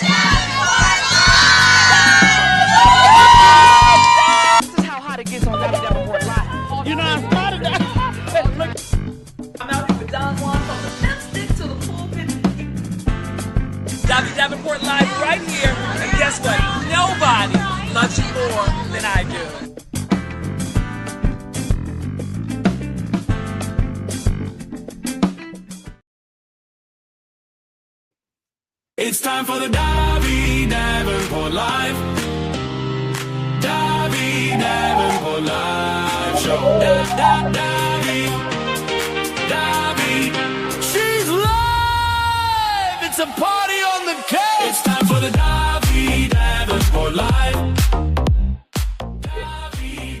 This is how hot it gets on Davebport Live. You know, I started that. I'm out here with Don Juan from the lipstick to the pulpit. Davebport Live right here. And guess what? Nobody loves you more than I do. It's time for the Davenport Live. Davenport Live show. Davi. She's live. It's a party on the couch. It's time for the Davenport Live.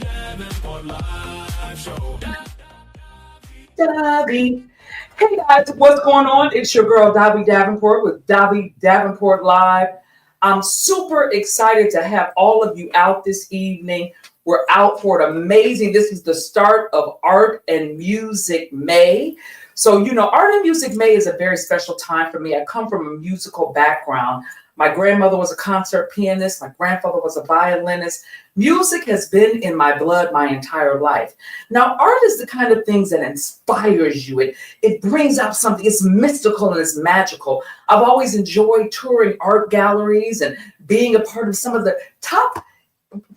Davenport Live show. Davi. Hey guys, what's going on? It's your girl Davi Davenport with Davenport Live. I'm super excited to have all of you out this evening. We're out for an amazing, this is the start of Art and Music May. So, you know, Art and Music May is a very special time for me. I come from a musical background. My grandmother was a concert pianist. My grandfather was a violinist. Music has been in my blood my entire life. Now, art is the kind of things that inspires you. It brings out something. It's mystical and it's magical. I've always enjoyed touring art galleries and being a part of some of the top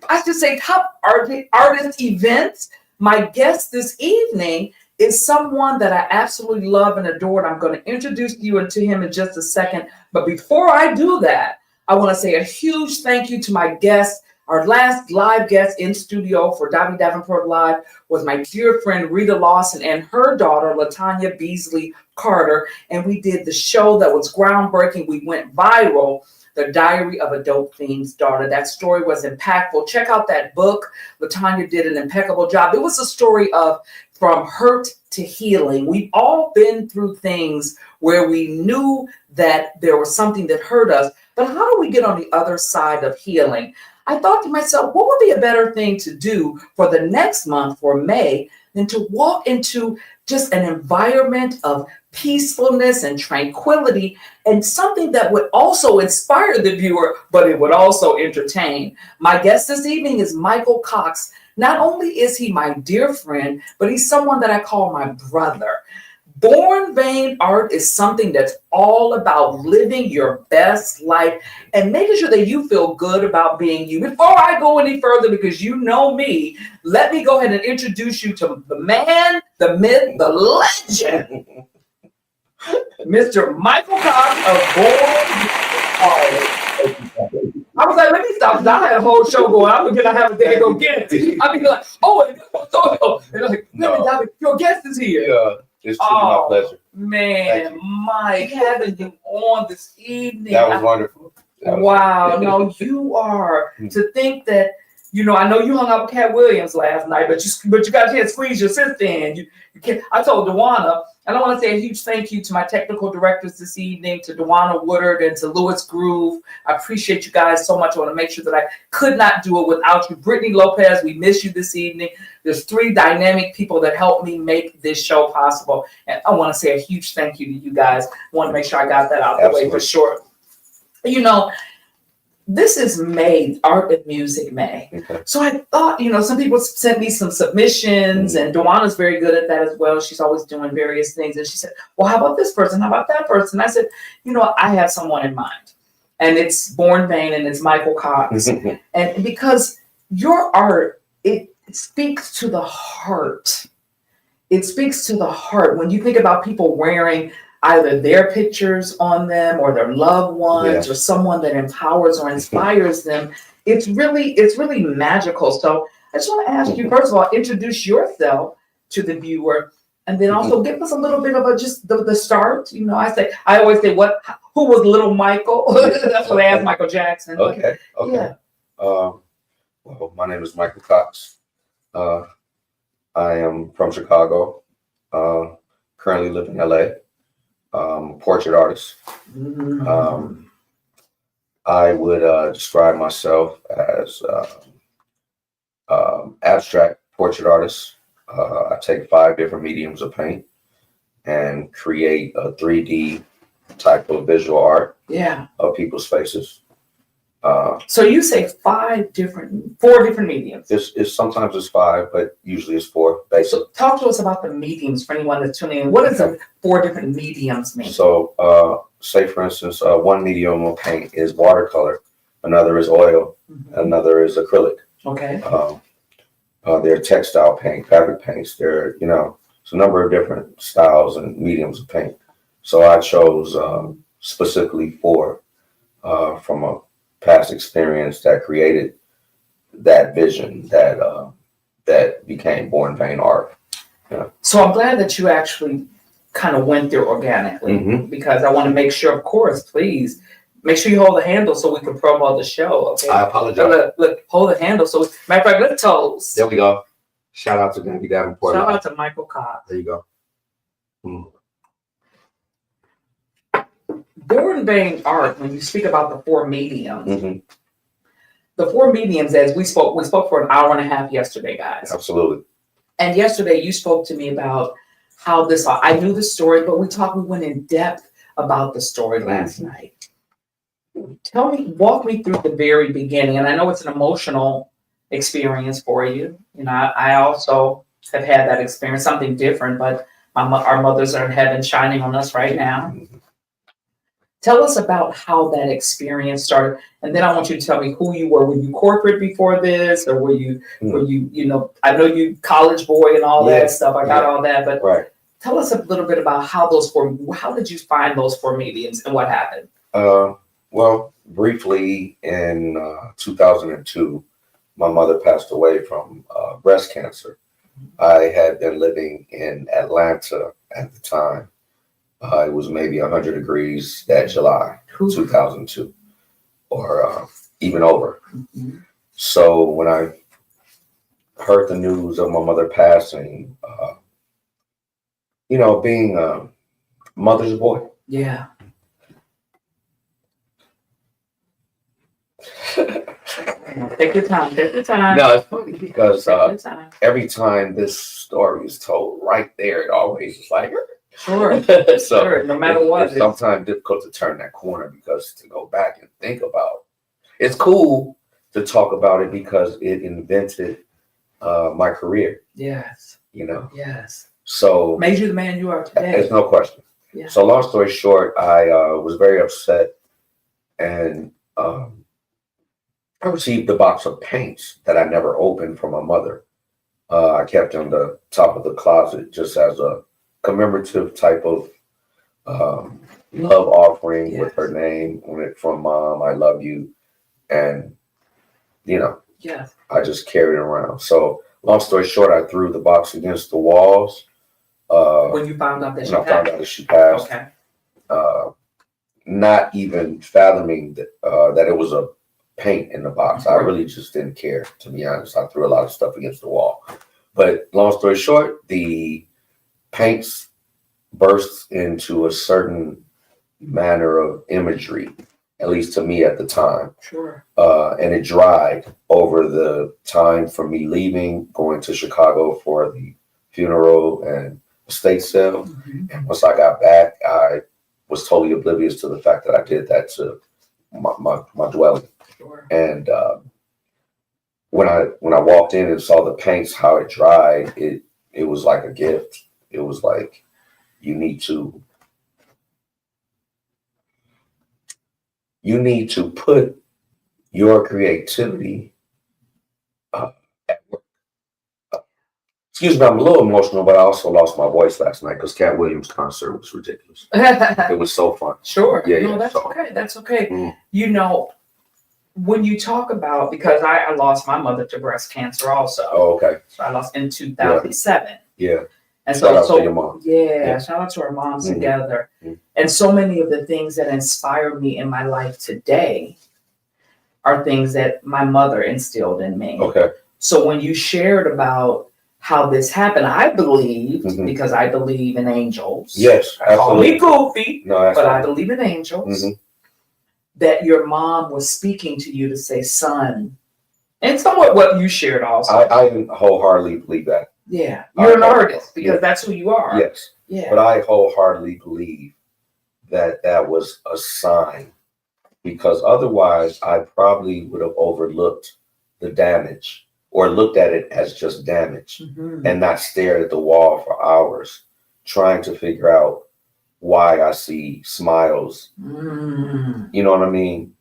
artist events. My guest this evening is someone that I absolutely love and adore, and I'm going to introduce you to him in just a second. But before I do that, I want to say a huge thank you to my guest. Our last live guest in studio for Davenport Live was my dear friend Rita Lawson and her daughter, LaTanya Beasley Carter. And we did the show that was groundbreaking. We went viral. The Diary of a Dope Fiend's Daughter. That story was impactful. Check out that book. LaTanya did an impeccable job. It was a story of from hurt to healing. We've all been through things where we knew that there was something that hurt us, but how do we get on the other side of healing? I thought to myself, what would be a better thing to do for the next month, for May, than to walk into just an environment of peacefulness and tranquility, and something that would also inspire the viewer, but it would also entertain. My guest this evening is Michael Cox. Not only is he my dear friend, but he's someone that I call my brother. Born Vein Art is something that's all about living your best life and making sure that you feel good about being you. Before I go any further, because you know me, let me go ahead and introduce you to the man, the myth, the legend, Mr. Michael Cox of Born Art. I was like, let me stop. I had a whole show going. I'm going to have a day to go get it. I'd be like, and they're like, no, your guest is here. Yeah. It's truly my pleasure. Man, Mike, having you on this evening. That was wonderful. Wow. No, you are. To think that, you know, I know you hung out with Cat Williams last night, but you got to squeeze your sister in. You can't. I told Dewana, and I want to say a huge thank you to my technical directors this evening, to Dewana Woodard and to Lewis Groove. I appreciate you guys so much. I want to make sure that I could not do it without you. Brittany Lopez, we miss you this evening. There's 3 dynamic people that helped me make this show possible. And I want to say a huge thank you to you guys. I want to make sure I got that out the way for sure. You know, this is May, Art and Music May. Okay. So I thought, you know, some people sent me some submissions, and Dewana's very good at that as well. She's always doing various things. And she said, well, how about this person? How about that person? I said, you know, I have someone in mind. And it's Born Vein, and it's Michael Cox. And because your art, it speaks to the heart. It speaks to the heart. When you think about people wearing either their pictures on them or their loved ones or someone that empowers or inspires them, it's really magical. So I just want to ask you, first of all, introduce yourself to the viewer, and then also give us a little bit of just the start. You know, I always say, who was Little Michael? That's what I asked Michael Jackson. Okay. Yeah. Well, my name is Michael Cox. I am from Chicago. Currently live in LA. Portrait artist. I would describe myself as abstract portrait artist. I take 5 different mediums of paint and create a 3D type of visual art Yeah. of people's faces. So you say 4 different mediums. It's sometimes it's 5, but usually it's 4. Basically. So talk to us about the mediums for anyone that's tuning in. What does the 4 different mediums mean? So, say for instance, one medium of paint is watercolor, another is oil, another is acrylic. Okay. They're textile paint, fabric paints. They're, it's a number of different styles and mediums of paint. So I chose specifically 4 from a past experience that created that vision that became Born Vein art. Yeah. So I'm glad that you actually kind of went there organically because I want to make sure, of course, please make sure you hold the handle so we can promote the show. Okay. I apologize. Look, hold the handle. So matter of fact, look toes. There we go. Shout out to Davi, Davenport. Shout out to Michael Cox. There you go. Born Vein art, when you speak about the 4 mediums, the 4 mediums, as we spoke for an hour and a half yesterday, guys. Absolutely. And yesterday you spoke to me about how I knew the story, but we went in depth about the story last night. Walk me through the very beginning. And I know it's an emotional experience for you. I also have had that experience, something different, but our mothers are in heaven shining on us right now. Tell us about how that experience started. And then I want you to tell me who you were. Were you corporate before this? Or were you, I know you college boy and all that stuff. I got all that, but tell us a little bit about how did you find those 4 mediums and what happened? Well, briefly in 2002, my mother passed away from breast cancer. I had been living in Atlanta at the time. It was maybe 100 degrees that July, 2002, or even over. So when I heard the news of my mother passing, being a mother's boy. Yeah. Take your time. No, it's funny because every time this story is told right there, it always is like, sure. Sure. No matter what. It's sometimes difficult to turn that corner because to go back and think about it's cool to talk about it because it invented my career. Yes. Yes. So made you the man you are today. There's no question. Yeah. So long story short, I was very upset and I received a box of paints that I never opened from my mother. I kept in the top of the closet just as a commemorative type of love offering with her name on it from Mom, I love you. And, I just carried it around. So long story short, I threw the box against the walls. When you found out that she passed. Okay. Not even fathoming that it was a paint in the box. I really just didn't care, to be honest. I threw a lot of stuff against the wall. But long story short, the paints burst into a certain manner of imagery, at least to me at the time. Sure. And it dried over the time from me leaving, going to Chicago for the funeral and estate sale. And once I got back, I was totally oblivious to the fact that I did that to my dwelling. Sure. And when I walked in and saw the paints, how it dried, it was like a gift. It was like, you need to put your creativity at work. Excuse me, I'm a little emotional, but I also lost my voice last night because Cat Williams' concert was ridiculous. It was so fun. Sure. Yeah, no, that's okay. That's okay. When you talk about, because I lost my mother to breast cancer also. Oh, okay. So I lost in 2007. Yeah. And shout out to your mom. Yeah, shout out to our moms together. And so many of the things that inspire me in my life today are things that my mother instilled in me. Okay. So when you shared about how this happened, I believed, because I believe in angels. Yes, absolutely. Call me goofy, no, but I believe in angels. That your mom was speaking to you to say, son, and somewhat what you shared also. I wholeheartedly believe that. Yeah, you're an artist because that's who you are. Yes. Yeah. But I wholeheartedly believe that that was a sign, because otherwise I probably would have overlooked the damage or looked at it as just damage and not stared at the wall for hours trying to figure out why I see smiles. You know what I mean?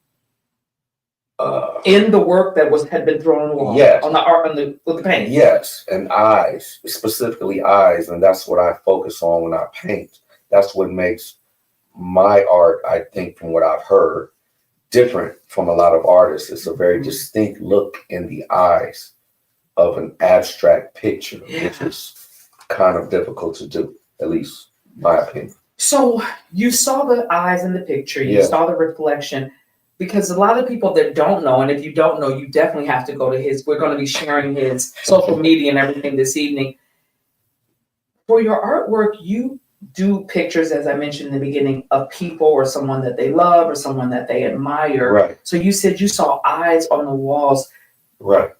In the work that had been thrown on the wall. Yes. On the art, with the paint. Yes, and eyes, specifically eyes, and that's what I focus on when I paint. That's what makes my art, I think, from what I've heard, different from a lot of artists. It's a very distinct look in the eyes of an abstract picture, which is kind of difficult to do, at least my opinion. So you saw the eyes in the picture, you saw the reflection, because a lot of people that don't know, and if you don't know, you definitely have to go to we're going to be sharing his social media and everything this evening. For your artwork, you do pictures, as I mentioned in the beginning, of people or someone that they love or someone that they admire. Right. So you said you saw eyes on the walls. Right.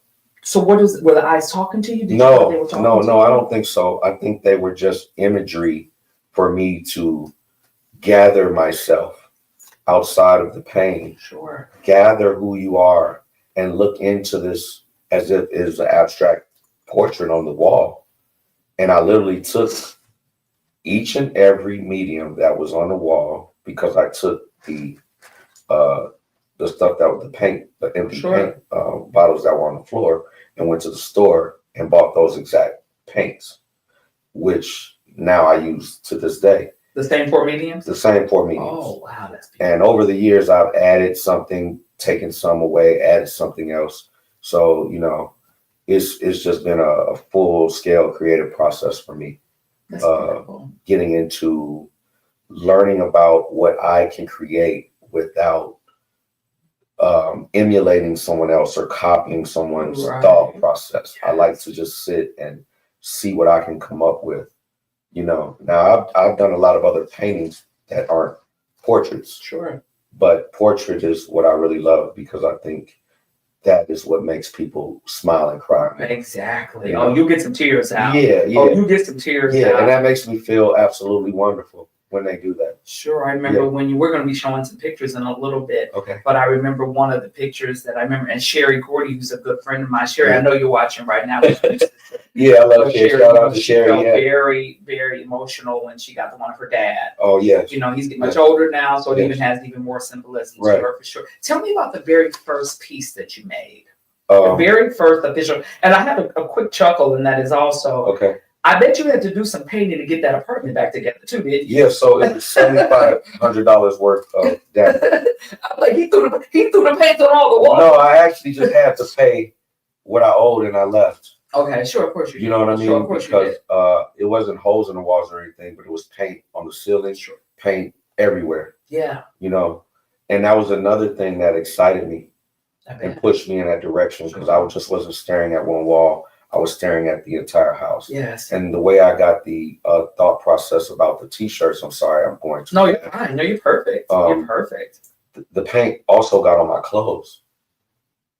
So were the eyes talking to you? No, I don't think so. I think they were just imagery for me to gather myself outside of the pain. Sure. Gather who you are and look into this as if it is an abstract portrait on the wall. And I literally took each and every medium that was on the wall, because I took the stuff that was the paint, the empty paint bottles that were on the floor, and went to the store and bought those exact paints, which now I use to this day. The same 4 mediums? The same 4 mediums. Oh, wow. That's beautiful. And over the years, I've added something, taken some away, added something else. So, you know, it's just been a full scale creative process for me. That's beautiful. Getting into learning about what I can create without emulating someone else or copying someone's thought process. I like to just sit and see what I can come up with. You know, now I've done a lot of other paintings that aren't portraits. Sure. But portrait is what I really love, because I think that is what makes people smile and cry. Exactly. You Oh, know? you get some tears out. Yeah. Oh, you get some tears out. And that makes me feel absolutely wonderful when they do that. Sure. I remember when we're going to be showing some pictures in a little bit. Okay. But I remember one of the pictures that I remember, and Sherry Gordy, who's a good friend of mine. Sherry, I know you're watching right now. Yeah, I love Sherry. Shout out to Sherry. She felt very, very emotional when she got the one of her dad. Oh, yes. You know, he's getting much older now, so it even has even more symbolism to her, for sure. Tell me about the very first piece that you made. The very first official. And I have a quick chuckle, and that is also, okay. I bet you had to do some painting to get that apartment back together too, didn't you? Yeah, so it was $7,500 worth of damage. Like he threw the paint on all the walls. No, I actually just had to pay what I owed and I left. Okay, sure, of course you did. You know what I mean? Sure, of course because it wasn't holes in the walls or anything, but it was paint on the ceiling, paint everywhere. Yeah. You know, and that was another thing that excited me and pushed me in that direction, because I just wasn't staring at one wall. I was staring at the entire house. Yes. And the way I got the thought process about the t-shirts, I'm sorry, I'm going to. No, you're fine. No, you're perfect. You're perfect. The paint also got on my clothes.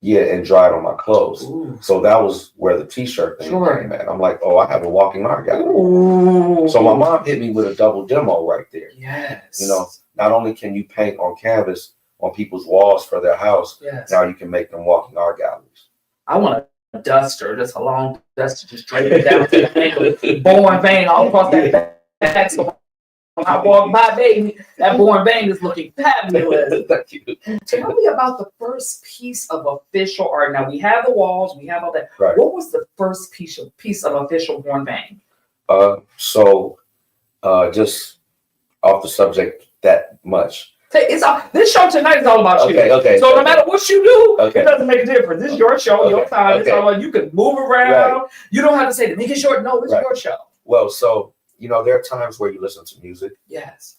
Yeah, and dried on my clothes. Ooh. So that was where the t-shirt thing came at. I'm like, oh, I have a walking art gallery. Ooh. So my mom hit me with a double demo right there. Yes. You know, not only can you paint on canvas on people's walls for their house, now you can make them walking art galleries. I want a duster, just a long duster, just drape it down to the ankle, born vein all across that back. So when I walk by, baby, that born vein is looking fabulous. Thank you. Tell me about the first piece of official art. Now we have the walls, we have all that. Right. What was the first piece of official born vein? Just off the subject that much. This show tonight is all about you. Okay. So no matter what you do, it doesn't make a difference. This is your show, your time. It's all about you. Can move around. Right. You don't have to say to make it short. No, this is your show. Well, so you know, there are times where you listen to music,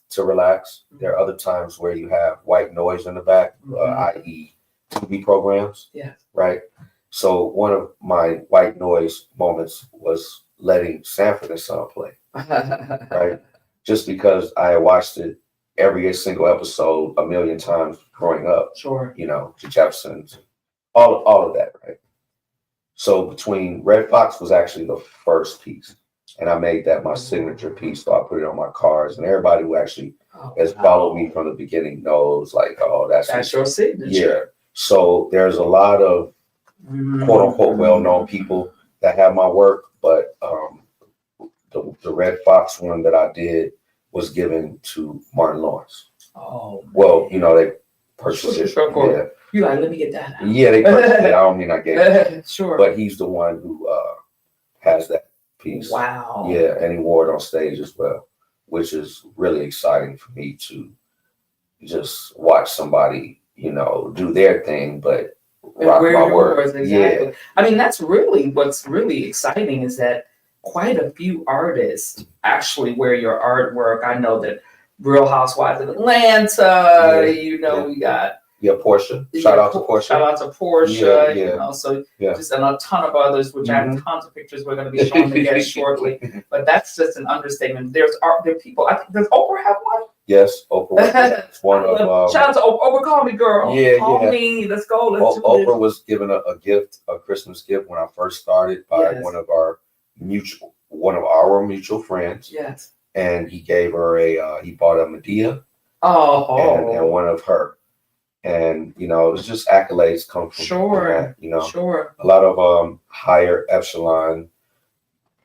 to relax. There are other times where you have white noise in the back, i.e., TV programs. Right. So one of my white noise moments was letting Sanford and Son play. Right. Just because I watched it every single episode a million times growing up. Sure. You know, the Jeffersons, all of that, right? So between Red Fox was actually the first piece. and I made that my signature piece. So I put it on my cars, and everybody who actually has followed me from the beginning knows, like, oh, that's your signature. Yeah. So there's a lot of quote unquote well-known people that have my work, but the Red Fox one that I did was given to Martin Lawrence. Oh, man. Well, you know, they purchased it. Yeah. You like, let me get that out. Yeah, they purchased it. I don't mean I gave it. Sure. But he's the one who has that piece. Wow. Yeah, and he wore it on stage as well, which is really exciting for me to just watch somebody, you know, do their thing, but rock my words. Exactly. Yeah. I mean, that's really what's really exciting is that quite a few artists actually wear your artwork. I know that Real Housewives of Atlanta, you know, we got Portia. Shout out to Portia. Shout out to Portia. Yeah. You know, so just and a ton of others, which I have tons of pictures we're going to be showing again shortly. But that's just an understatement. There are people. I think does Oprah have one? Yes, Oprah. One of shout out to Oprah. Call me, girl. Call me. Let's go. Let's do Oprah this. was given a gift, a Christmas gift when I first started by one of our mutual friends. Yes. And he gave her he bought a Medea. And one of her. And, you know, it's just accolades come from that, you know. A lot of higher echelon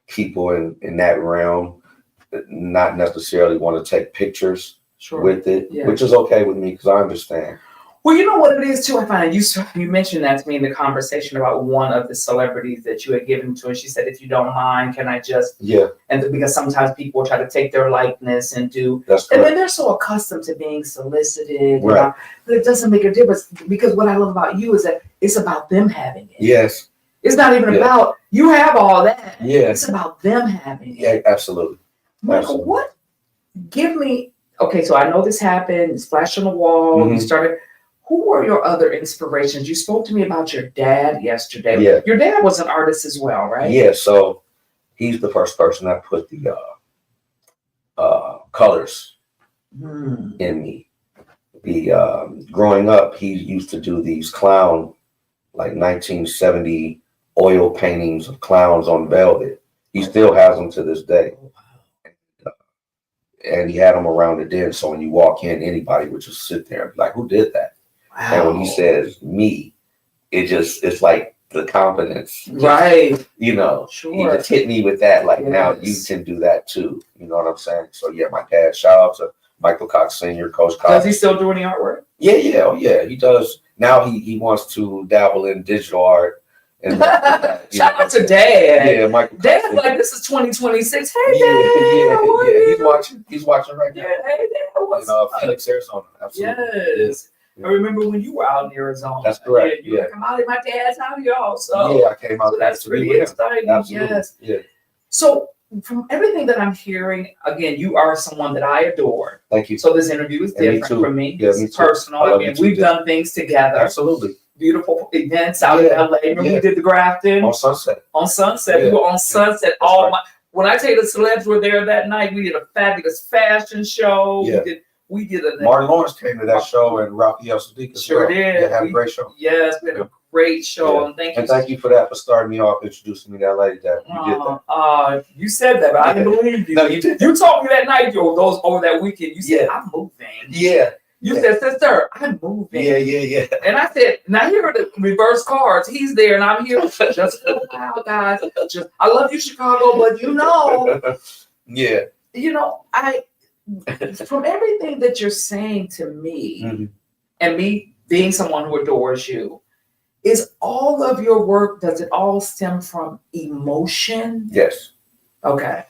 people in that realm not necessarily want to take pictures with it, which is okay with me because I understand. Well, you know what it is too. I find you mentioned that to me in the conversation about one of the celebrities that you had given to, and she said, "If you don't mind, can I just?" And because sometimes people try to take their likeness and do, and then they're so accustomed to being solicited, that it doesn't make a difference. Because what I love about you is that it's about them having it. Yes, it's not even about you have all that. It's about them having it. Yeah, absolutely. Michael, what? Give me. Okay, so I know this happened. Splash on the wall. You started. Who were your other inspirations? You spoke to me about your dad yesterday. Yeah. Your dad was an artist as well, right? Yeah, so he's the first person that put the colors in me. Growing up, he used to do these clown, like 1970 oil paintings of clowns on velvet. He still has them to this day. And he had them around the den, so when you walk in, anybody would just sit there and be like, who did that? Wow. And when he says me, it's like the confidence. Right. You know, he just hit me with that. Like, now you can do that too. You know what I'm saying? So yeah, my dad, shout out to Michael Cox Sr., Coach Cox. Does he still do any artwork? Yeah, he does. Now he wants to dabble in digital art. And shout out to Dad. Yeah, Michael. Dad's like, this is 2026. Hey, Dad. He's watching right now. Hey, Dad. What's up? Phoenix, Arizona. Absolutely. Yes. I remember when you were out in Arizona. That's correct. You come out in my dad's house, y'all. So yeah, I came out. So that's pretty exciting. Absolutely. Yes. Yeah. So from everything that I'm hearing, again, you are someone that I adore. Thank you. So this interview is different from me. Yeah, it's personal. I mean, we've done things together. Absolutely. Beautiful events out in LA. Remember we did the Grafton on Sunset. We were on Sunset. When I tell you the celebs were there that night, we did a fabulous fashion show. Yeah. We did a Martin Lawrence came to that show and Raphael Sadiq as well. Did. Yeah, had a great show. Yes, we had a great show. Yeah. And thank you for that, for starting me off, introducing me to LA. That you did that. You said that, but I didn't believe you. No, you did. You told me that night, over that weekend. You said, I'm moving. Yeah. You said, sister, I'm moving. Yeah. And I said, now here are the reverse cards. He's there and I'm here. Just for a while, guys. I love you, Chicago, but you know. Yeah. You know, from everything that you're saying to me, and me being someone who adores you, is all of your work, does it all stem from emotion? Yes. Okay.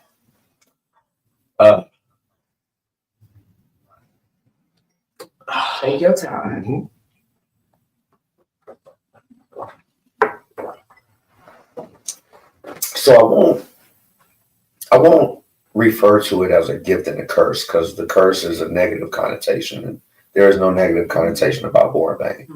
Take your time. So I won't refer to it as a gift and a curse, because the curse is a negative connotation, and there is no negative connotation about Born Bang.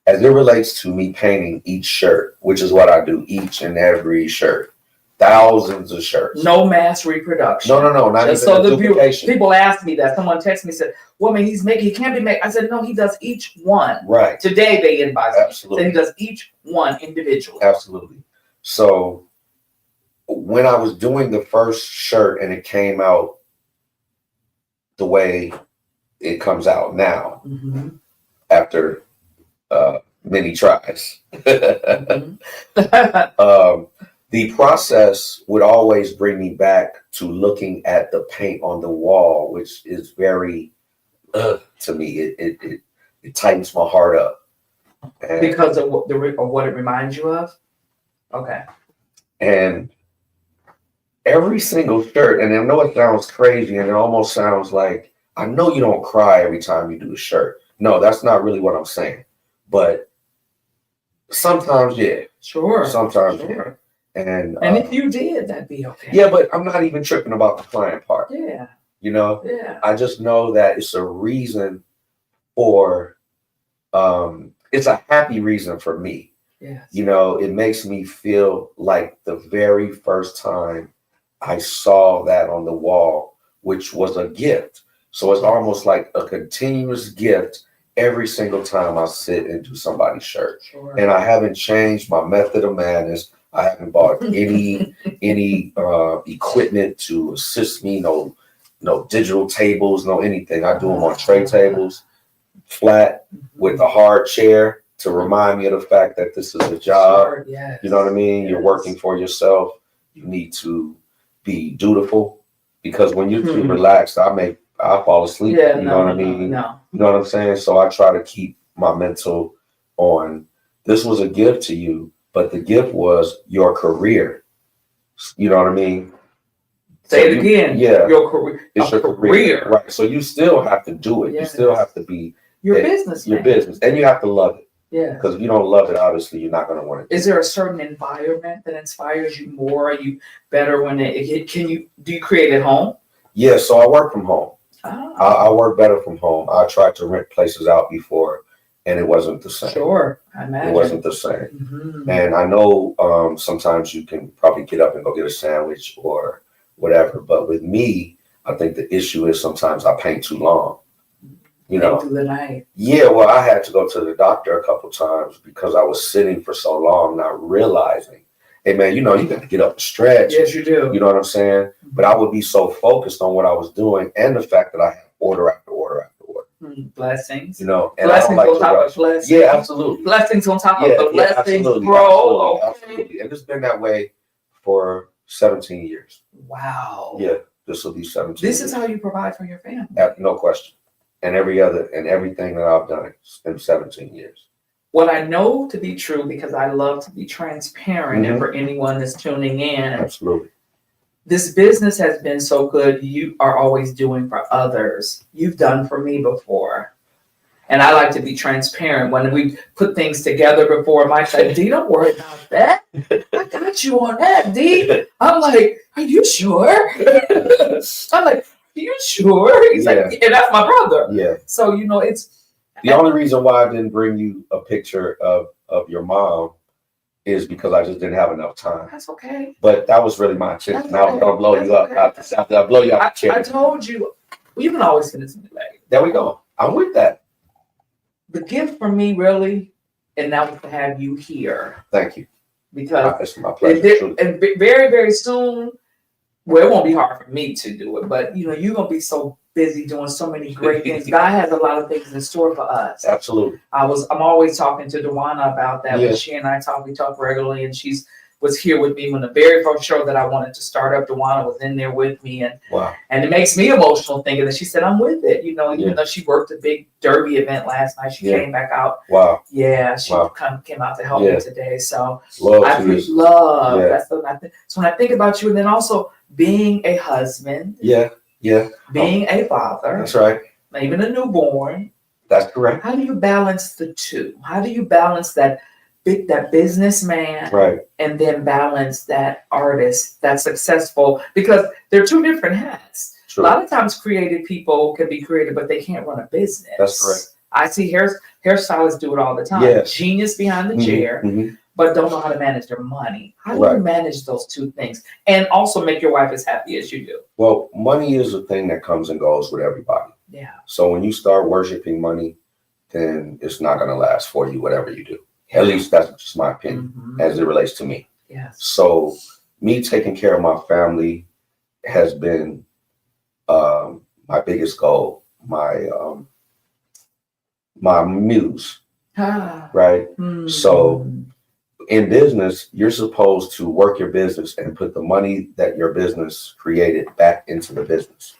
As it relates to me painting each shirt, which is what I do, each and every shirt, thousands of shirts. No mass reproduction. No, not just even so duplication. People ask me that. Someone texted me and said, well, I mean, he can't be made. I said, no, he does each one. Right. Today they advised me. Absolutely. So he does each one individually. Absolutely. So when I was doing the first shirt and it came out the way it comes out now, after many tries, the process would always bring me back to looking at the paint on the wall, which is very, to me, it tightens my heart up. And, because of what it reminds you of? Okay. And every single shirt, and I know it sounds crazy and it almost sounds like, I know you don't cry every time you do a shirt. No, that's not really what I'm saying. But sometimes, yeah. Sure. Sometimes, sure. yeah. And if you did, that'd be okay. Yeah, but I'm not even tripping about the client part. Yeah. You know? Yeah. I just know that it's a reason for, it's a happy reason for me. Yes. You know, it makes me feel like the very first time I saw that on the wall, which was a gift. So it's almost like a continuous gift every single time I sit and do somebody's shirt. Sure. And I haven't changed my method of madness. I haven't bought any equipment to assist me, no digital tables, no anything. I do them on tray tables, flat, with a hard chair to remind me of the fact that this is a job. Sure, yes. You know what I mean? Yes. You're working for yourself. You need to be dutiful, because when you're too relaxed, I fall asleep. Yeah, you know what I mean? No. You know what I'm saying? So I try to keep my mental on, this was a gift to you, but the gift was your career. You know what I mean? Say it again. Yeah. Your career. It's your career. Right. So you still have to do it. Yes. You still have to be your business. Your business. And you have to love it. Yeah. Because if you don't love it, obviously you're not going to want it. Is there a certain environment that inspires you more? Are you better when do you create at home? Yeah, so I work from home. Oh. I work better from home. I tried to rent places out before, and it wasn't the same. Sure, I imagine. It wasn't the same. And I know sometimes you can probably get up and go get a sandwich or whatever. But with me, I think the issue is sometimes I paint too long. You know, through the night. Yeah, well, I had to go to the doctor a couple times because I was sitting for so long, not realizing, hey man, you know, you got to get up and stretch. Yes, you do. You know what I'm saying? But I would be so focused on what I was doing and the fact that I had order after order after order. Blessings. You know, and blessings I don't like on top of blessings. Yeah, absolutely. Blessings on top of the blessings, absolutely, bro. Absolutely. And it's been that way for 17 years. Wow. Yeah, this will be 17 This years. is how you provide for your family. No question. And everything that I've done, it's been 17 years. What I know to be true, because I love to be transparent, and for anyone that's tuning in, absolutely, this business has been so good. You are always doing for others. You've done for me before. And I like to be transparent. When we put things together before, Mike said, D, don't worry about that. I got you on that, D. I'm like, are you sure? I'm like, are you sure? He's like, and that's my brother. Yeah. So, you know, it's. The only reason why I didn't bring you a picture of your mom is because I just didn't have enough time. That's okay. But that was really my intention. I was going to blow you up. After I blow you up. I told you, well, you can always finish me later. There we go. I'm with that. The gift for me, really, and that was to have you here. Thank you. Because it's my pleasure. And very, very soon, well, it won't be hard for me to do it, but you know, you're gonna be so busy doing so many great things. God has a lot of things in store for us. Absolutely. I'm always talking to Dewana about that. When she and I we talk regularly, and was here with me when the very first show that I wanted to start up. Dewana was in there with me, and and it makes me emotional thinking that she said, I'm with it. You know, even though she worked a big derby event last night, she came back out. Wow. Yeah, she kind of came out to help me today. So love. Yeah. That's the I think. So when I think about you, and then also being a husband. Yeah. Being a father. That's right. Even a newborn. That's correct. How do you balance the two? How do you balance that businessman, right, and then balance that artist, that successful? Because they're two different hats. True. A lot of times creative people can be creative, but they can't run a business. That's correct. I see hairstylists do it all the time. Yes. Genius behind the chair, but don't know how to manage their money. How do you manage those two things and also make your wife as happy as you do? Well, money is a thing that comes and goes with everybody. Yeah. So when you start worshiping money, then it's not going to last for you, whatever you do. At least that's just my opinion as it relates to me. Yes. So me taking care of my family has been my biggest goal, my muse, right? So in business, you're supposed to work your business and put the money that your business created back into the business,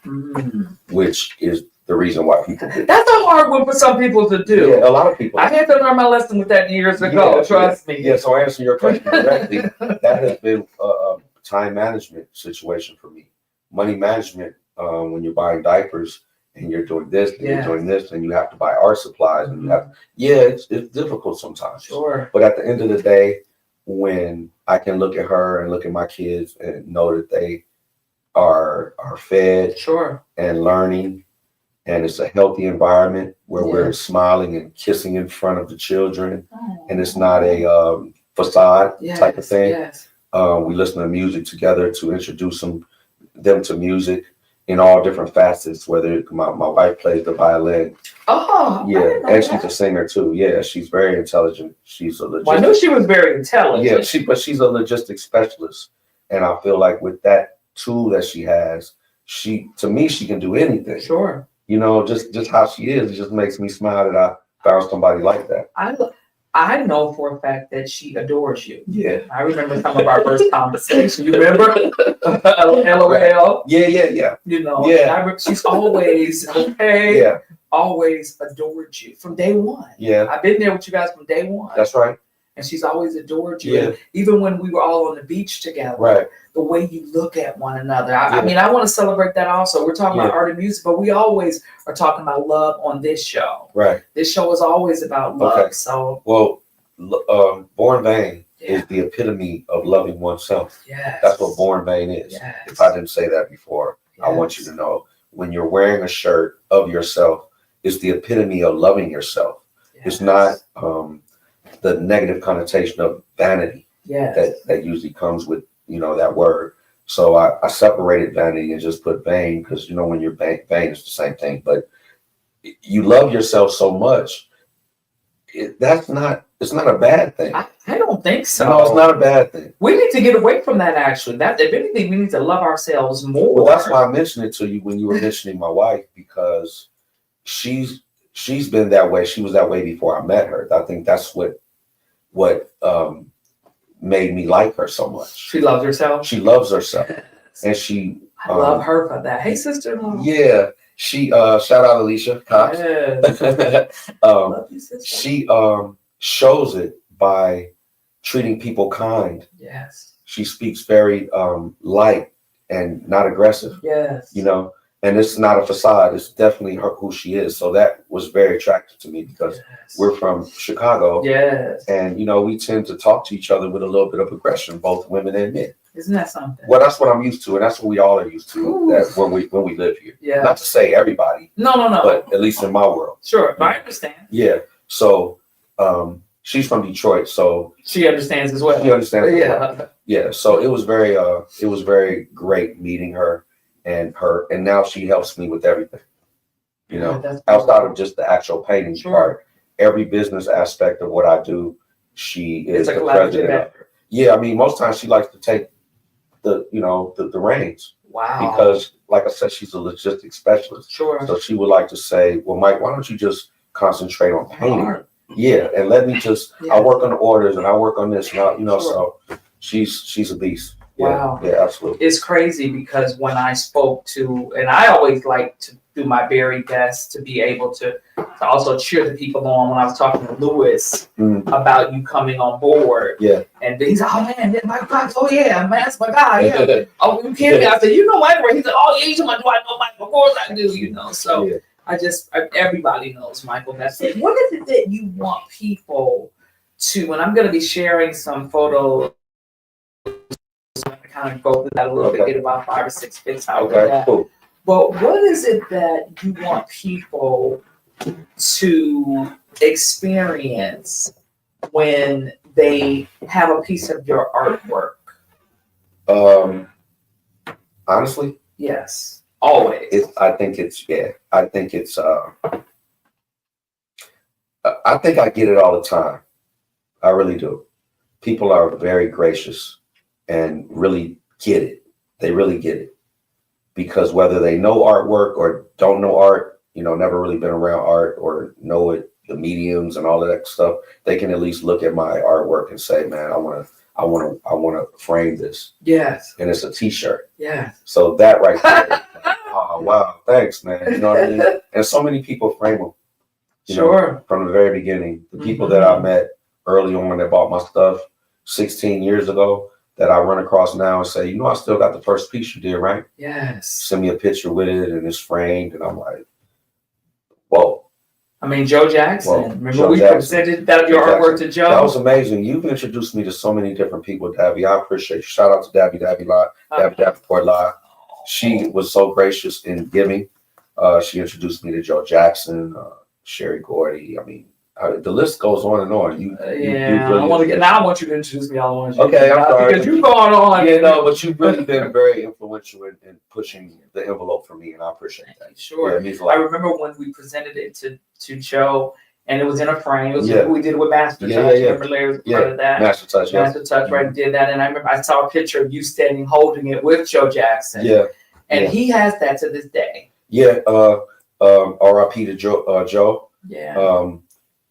which is the reason why people do. That's a hard one for some people to do. Yeah, a lot of people. I had to learn my lesson with that years ago. Trust me. Yeah, so answering your question directly, that has been a time management situation for me. Money management, when you're buying diapers and you're doing this and you're doing this and you have to buy art supplies and you have, it's difficult sometimes. Sure. But at the end of the day, when I can look at her and look at my kids and know that they are fed and learning, and it's a healthy environment where we're smiling and kissing in front of the children, and it's not a facade type of thing. We listen to music together to introduce them to music in all different facets, whether my wife plays the violin. And she's a singer too. Yeah, she's very intelligent. She's a I knew she was very intelligent. Yeah, but she's a logistics specialist. And I feel like with that tool that she has, to me, she can do anything. Sure. You know, just how she is, it just makes me smile that I found somebody like that. I know for a fact that she adores you. Yeah. I remember some of our first conversations. You remember? LOL. Yeah. You know, she's always always adored you from day one. Yeah. I've been there with you guys from day one. That's right. And she's always adored you. Yeah. And even when we were all on the beach together, right, the way you look at one another. I mean, I want to celebrate that also. We're talking about art and music, but we always are talking about love on this show. Right. This show is always about love. Okay. So, well, Born Vain is the epitome of loving oneself. Yes. That's what Born Vain is. Yes. If I didn't say that before, I want you to know, when you're wearing a shirt of yourself, it's the epitome of loving yourself. Yes. It's not the negative connotation of vanity that usually comes with, you know, that word. So I separated vanity and just put vain, because, you know, when you're vain, it's the same thing. But you love yourself so much, it's not a bad thing. I don't think so. No, it's not a bad thing. We need to get away from that, actually. That, if anything, we need to love ourselves more. Well, that's why I mentioned it to you when you were mentioning my wife, because she's been that way. She was that way before I met her. I think that's what made me like her so much. She loves herself. She loves herself, and she. I love her for that. Hey, sister-in-law. Yeah, she. Shout out Alicia Cox. Yes. Love you, sister. She shows it by treating people kind. Yes. She speaks very light and not aggressive. Yes. You know. And it's not a facade. It's definitely who she is. So that was very attractive to me, because we're from Chicago. Yes. And, you know, we tend to talk to each other with a little bit of aggression, both women and men. Isn't that something? Well, that's what I'm used to. And that's what we all are used to that when we live here. Yeah. Not to say everybody. No. But at least in my world. Sure. I understand. Yeah. So she's from Detroit. So she understands as well. She understands. Yeah. Well. Yeah. So it was very great meeting her. And now she helps me with everything, you know, outside of just the actual painting part. Every business aspect of what I do, she is the president of. Yeah, I mean, most times she likes to take the reins. Wow. Because, like I said, she's a logistics specialist. Sure. So she would like to say, well, Mike, why don't you just concentrate on painting? Yeah, and let me just. I work on the orders and I work on this, and so she's a beast. Wow. Yeah, absolutely. It's crazy, because when I spoke to, and I always like to do my very best to be able to also cheer the people on, when I was talking to Lewis about you coming on board. Yeah. And he's like, oh man, that's Michael Cox. Oh yeah, man, that's my guy. Yeah. Oh, you kidding me? I said, you know Michael. He's like, oh yeah, do I know Michael? Of course I do, you know. So everybody knows Michael. That's it. What is it that you want people to, and I'm going to be sharing some photos, kind of go through that a little bit, get about 5 or 6 bits out of that. Cool. But what is it that you want people to experience when they have a piece of your artwork? Honestly? Yes. Always. I think I get it all the time. I really do. People are very gracious and really get it. They really get it. Because whether they know artwork or don't know art, never really been around art or know it, the mediums and all of that stuff, they can at least look at my artwork and say, man, I want to frame this. Yes. And it's a t-shirt. Yes. So that right there, oh, wow, thanks, man. You know what I mean? And so many people frame them. Sure. From the very beginning, the people that I met early on that bought my stuff 16 years ago, that I run across now and say, I still got the first piece you did, right? Yes. Send me a picture with it and it's framed. And I'm like, whoa. I mean, Joe Jackson. Whoa. Remember Joe we Jackson. presented that your artwork to Joe? That was amazing. You've introduced me to so many different people, Davi. I appreciate you. Shout out to Davi Live, Davebport Live. She was so gracious in giving. She introduced me to Joe Jackson, Sherry Gordy. I mean, the list goes on and on. I want you to introduce me all on. Okay, I'm sorry. Because you've gone on. But you've really been very influential in pushing the envelope for me, and I appreciate that. Sure. Yeah, it means a lot. I remember when we presented it to Joe, and it was in a frame. It was we did it with Master Touch. Remember Larry was part of that? Master Touch. Master Touch, right? Did that, and I remember I saw a picture of you standing holding it with Joe Jackson. Yeah. And he has that to this day. Yeah. R.I.P. to Joe. Yeah.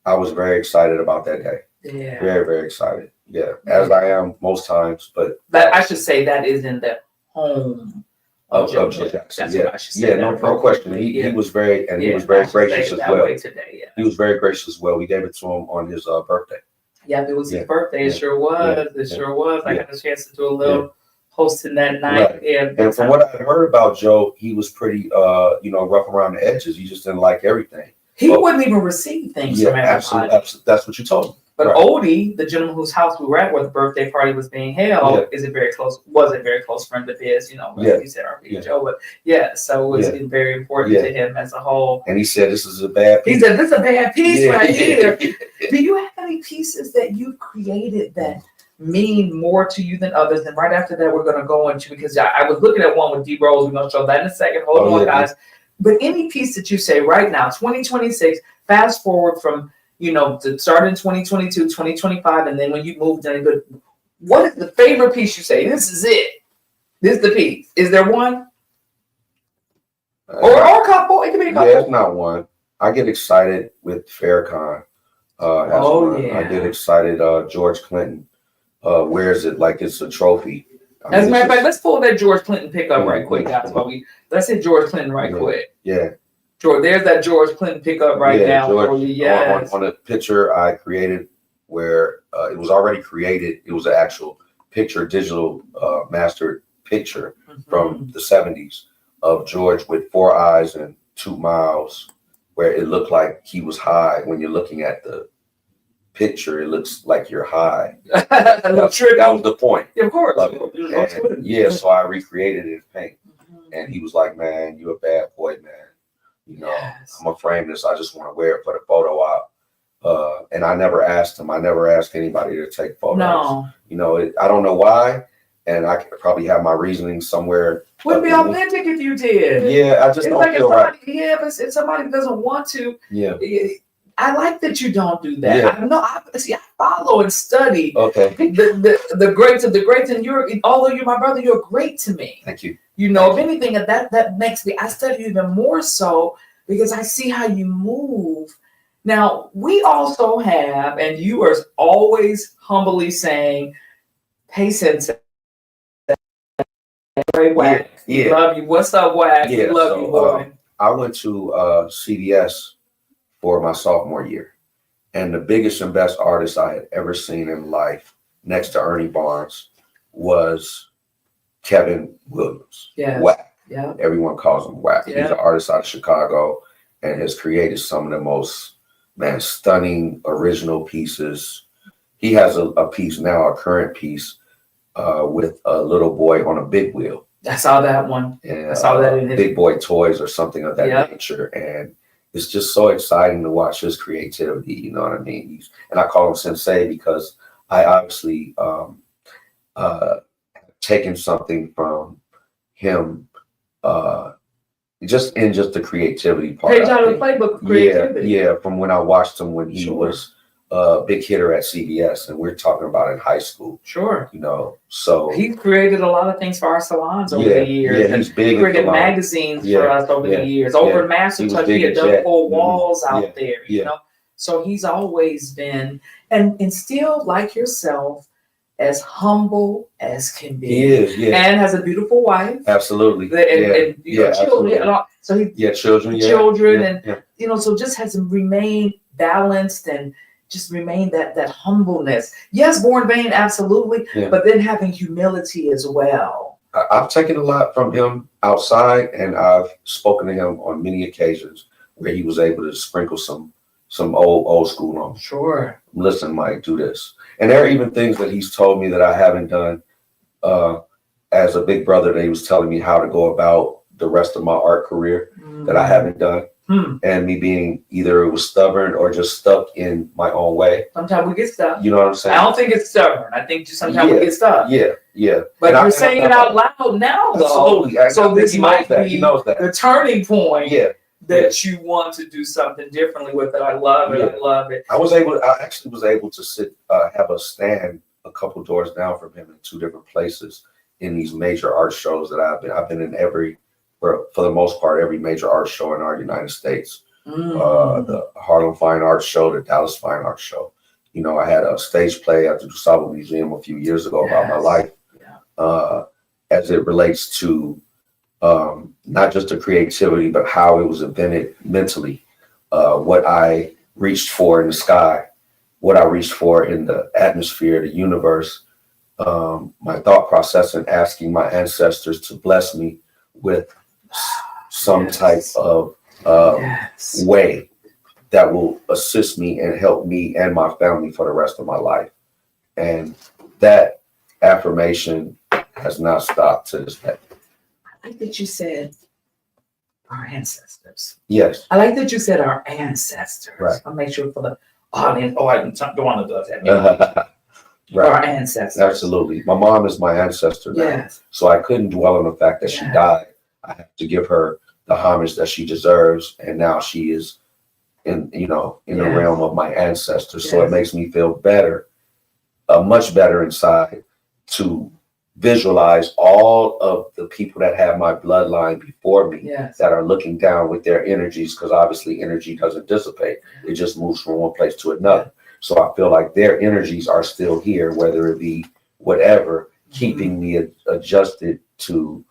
I was very excited about that day. Yeah. Very, very excited. Yeah. As I am most times, but that I should say that is in the home of Joe Jackson. That's what I should say. Yeah, no question. He was very gracious as well. Today, He was very gracious as well. We gave it to him on his birthday. Yeah, it was his birthday. It sure was. It sure was. I got a chance to do a little hosting that night. Right. Yeah. And from what I heard about Joe, he was pretty rough around the edges. He just didn't like everything. He wouldn't even receive things from everybody. Absolutely. That's what you told me. But Odie, the gentleman whose house we were at where the birthday party was being held, was a very close friend of his, he said R.P. Joe, but so it was very important to him as a whole. And he said, this is a bad piece. He said, this is a bad piece right here. Do you have any pieces that you've created that mean more to you than others? And right after that, we're going to go into, because I was looking at one with D Rose. We're going to show that in a second. Hold on, guys. But any piece that you say right now, 2026, fast forward from, to start in 2022, 2025, and then when you moved in, but what is the favorite piece you say? This is it. This is the piece. Is there one? Or a couple? It can be a couple. Yeah, it's not one. I get excited with Farrakhan. I get excited. George Clinton wears it like it's a trophy. As a matter of fact, let's pull that George Clinton pickup right quick, guys. Let's hit George Clinton right quick. Yeah. George, there's that George Clinton pickup right now. George, on a picture I created where it was already created. It was an actual picture, digital mastered picture from the 70s of George with 4 eyes and 2 mouths, where it looked like he was high. When you're looking at the picture, it looks like you're high. That was the point. Yeah, of course. So I recreated it in paint. And he was like, man, you're a bad boy, man. I'm gonna frame this. I just want to wear it for the photo op. And I never asked him. I never asked anybody to take photos. No. I don't know why. And I could probably have my reasoning somewhere. Wouldn't be authentic if you did. Yeah, I just don't feel right. Yeah, but if somebody doesn't want to, I like that you don't do that. Yeah. I follow and study the greats of the greats, and although you're my brother, you're great to me. Thank you. If anything, that makes me, I study you even more so because I see how you move. Now, we also have, and you are always humbly saying, hey, Sensei, great Wack. Love you. What's up, Wack? Love you, boy. I went to CVS for my sophomore year. And the biggest and best artist I had ever seen in life, next to Ernie Barnes, was Kevin Williams. Wack. Yeah. Everyone calls him Wack. He's an artist out of Chicago and has created some of the most, stunning original pieces. He has a piece now, a current piece, with a little boy on a big wheel. I saw that one. And, I saw that in his Big Boy Toys or something of that nature. And it's just so exciting to watch his creativity. You know what I mean? And I call him Sensei because I obviously taken something from him, just the creativity part. Page out of the playbook of creativity. Yeah, from when I watched him when he was a big hitter at CBS, and we're talking about in high school. Sure. You know, so he created a lot of things for our salons over the years. Yeah, he's big. Created magazines for us over the years. Over in Mastertouch, he had done full walls out there. You know, so he's always been and still like yourself, as humble as can be. He is, and has a beautiful wife. Absolutely. And you know, children. And all, so he children, and you know, so just has remained balanced and just remain that humbleness. Yes, born vain, absolutely, but then having humility as well. I've taken a lot from him outside, and I've spoken to him on many occasions where he was able to sprinkle some old school on. Sure. Listen, Mike, do this. And there are even things that he's told me that I haven't done as a big brother, that he was telling me how to go about the rest of my art career that I haven't done. And me being either it was stubborn or just stuck in my own way. Sometimes we get stuck. You know what I'm saying? I don't think it's stubborn. I think just sometimes we get stuck. Yeah. But you're saying it out loud now, though. Absolutely. So this might be the turning point. That you want to do something differently with it. I love it. I love it. I actually was able to sit, have a stand a couple doors down from him in 2 different places in these major art shows that I've been in for the most part, every major art show in our United States. The Harlem Fine Arts Show, the Dallas Fine Arts Show. You know, I had a stage play at the DuSable Museum a few years ago about my life, as it relates to not just the creativity, but how it was invented mentally, what I reached for in the sky, what I reached for in the atmosphere, the universe, my thought process in asking my ancestors to bless me with some type of way that will assist me and help me and my family for the rest of my life. And that affirmation has not stopped to this day. I like that you said our ancestors. Yes. I like that you said our ancestors. Right. I'll make sure for the audience. I don't want to do that. Right. Our ancestors. Absolutely. My mom is my ancestor now. Yes. So I couldn't dwell on the fact that she died. I have to give her the homage that she deserves. And now she is in the realm of my ancestors. So it makes me feel better, much better inside to visualize all of the people that have my bloodline before me that are looking down with their energies, because obviously energy doesn't dissipate. It just moves from one place to another. So I feel like their energies are still here, whether it be whatever, keeping me adjusted to,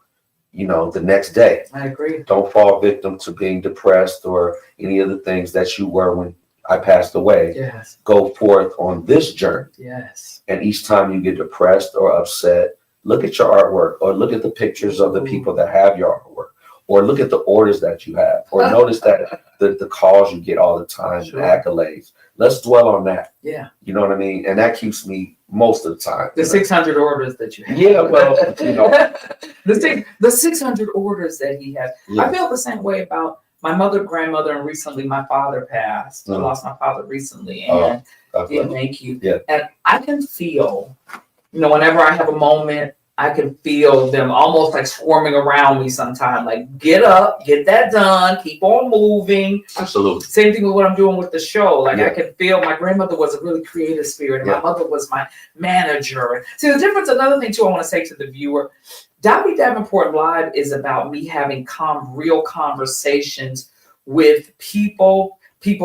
the next day. I agree. Don't fall victim to being depressed or any of the things that you were when I passed away. Yes. Go forth on this journey. Yes. And each time you get depressed or upset, look at your artwork, or look at the pictures of the people that have your artwork, or look at the orders that you have, or notice that the calls you get all the time, the accolades. Let's dwell on that. Yeah. You know what I mean? And that keeps me most of the time. The 600 orders that you have. Yeah, well, the 600 orders that he has. Yeah. I feel the same way about my mother, grandmother, and recently my father passed. I lost my father recently. And thank you. Yeah. And I can feel, whenever I have a moment, I can feel them almost like swarming around me sometimes. Like, get up, get that done, keep on moving. Absolutely. Same thing with what I'm doing with the show. Like, I can feel my grandmother was a really creative spirit, and my mother was my manager. See, the difference, another thing, too, I want to say to the viewer, Davenport Live is about me having real conversations with people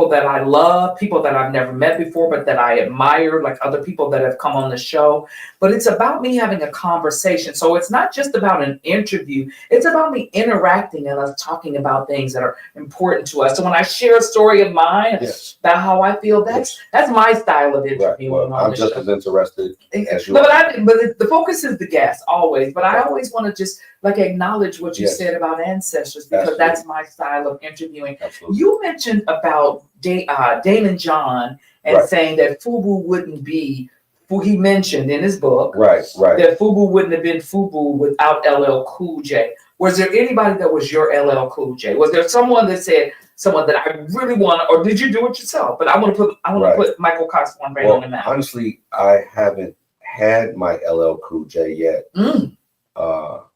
that I love, people that I've never met before, but that I admire, like other people that have come on the show. But it's about me having a conversation. So it's not just about an interview. It's about me interacting and us talking about things that are important to us. So when I share a story of mine about how I feel, that's my style of interviewing. Right. Well, I'm just as interested as you are. But the focus is the guest, always. But I always want to just acknowledge what you said about ancestors, because that's my style of interviewing. Absolutely. You mentioned about Dane and John and saying that FUBU wouldn't be who he mentioned in his book. Right. That FUBU wouldn't have been FUBU without LL Cool J. Was there anybody that was your LL Cool J? Was there someone that said someone that I really want, or did you do it yourself? But I want to put Michael Cox one right on the map. Honestly, I haven't had my LL Cool J yet.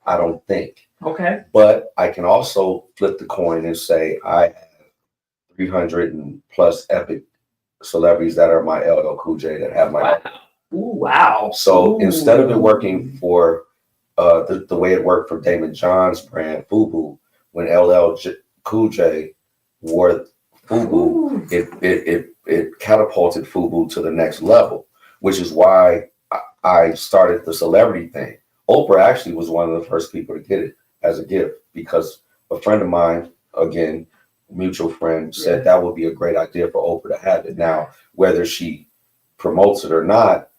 I don't think. Okay. But I can also flip the coin and say I have 300 and plus epic celebrities that are my LL Cool J that have my. Wow. Ooh, wow. So Ooh. instead of it working for the way it worked for Damon John's brand FUBU, when Cool J wore FUBU, it catapulted FUBU to the next level, which is why I started the celebrity thing. Oprah actually was one of the first people to get it as a gift because a friend of mine, again, mutual friend, said that would be a great idea for Oprah to have it. Now, whether she promotes it or not,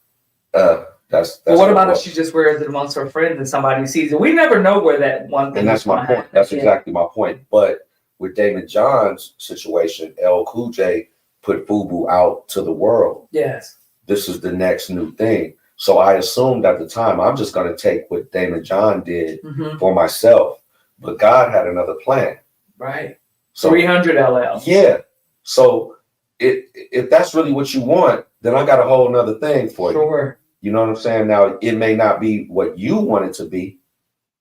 that's well, what about if she just wears it amongst her friends and somebody sees it? We never know where that one thing. And that's my point. That's exactly my point. But with Damon John's situation, L Cool J put FUBU out to the world. Yes. This is the next new thing. So I assumed at the time I'm just going to take what Damon John did for myself, but God had another plan. Right. So 300 LL. Yeah. So if that's really what you want, then I got a whole nother thing for you. Sure. You know what I'm saying? Now, it may not be what you want it to be.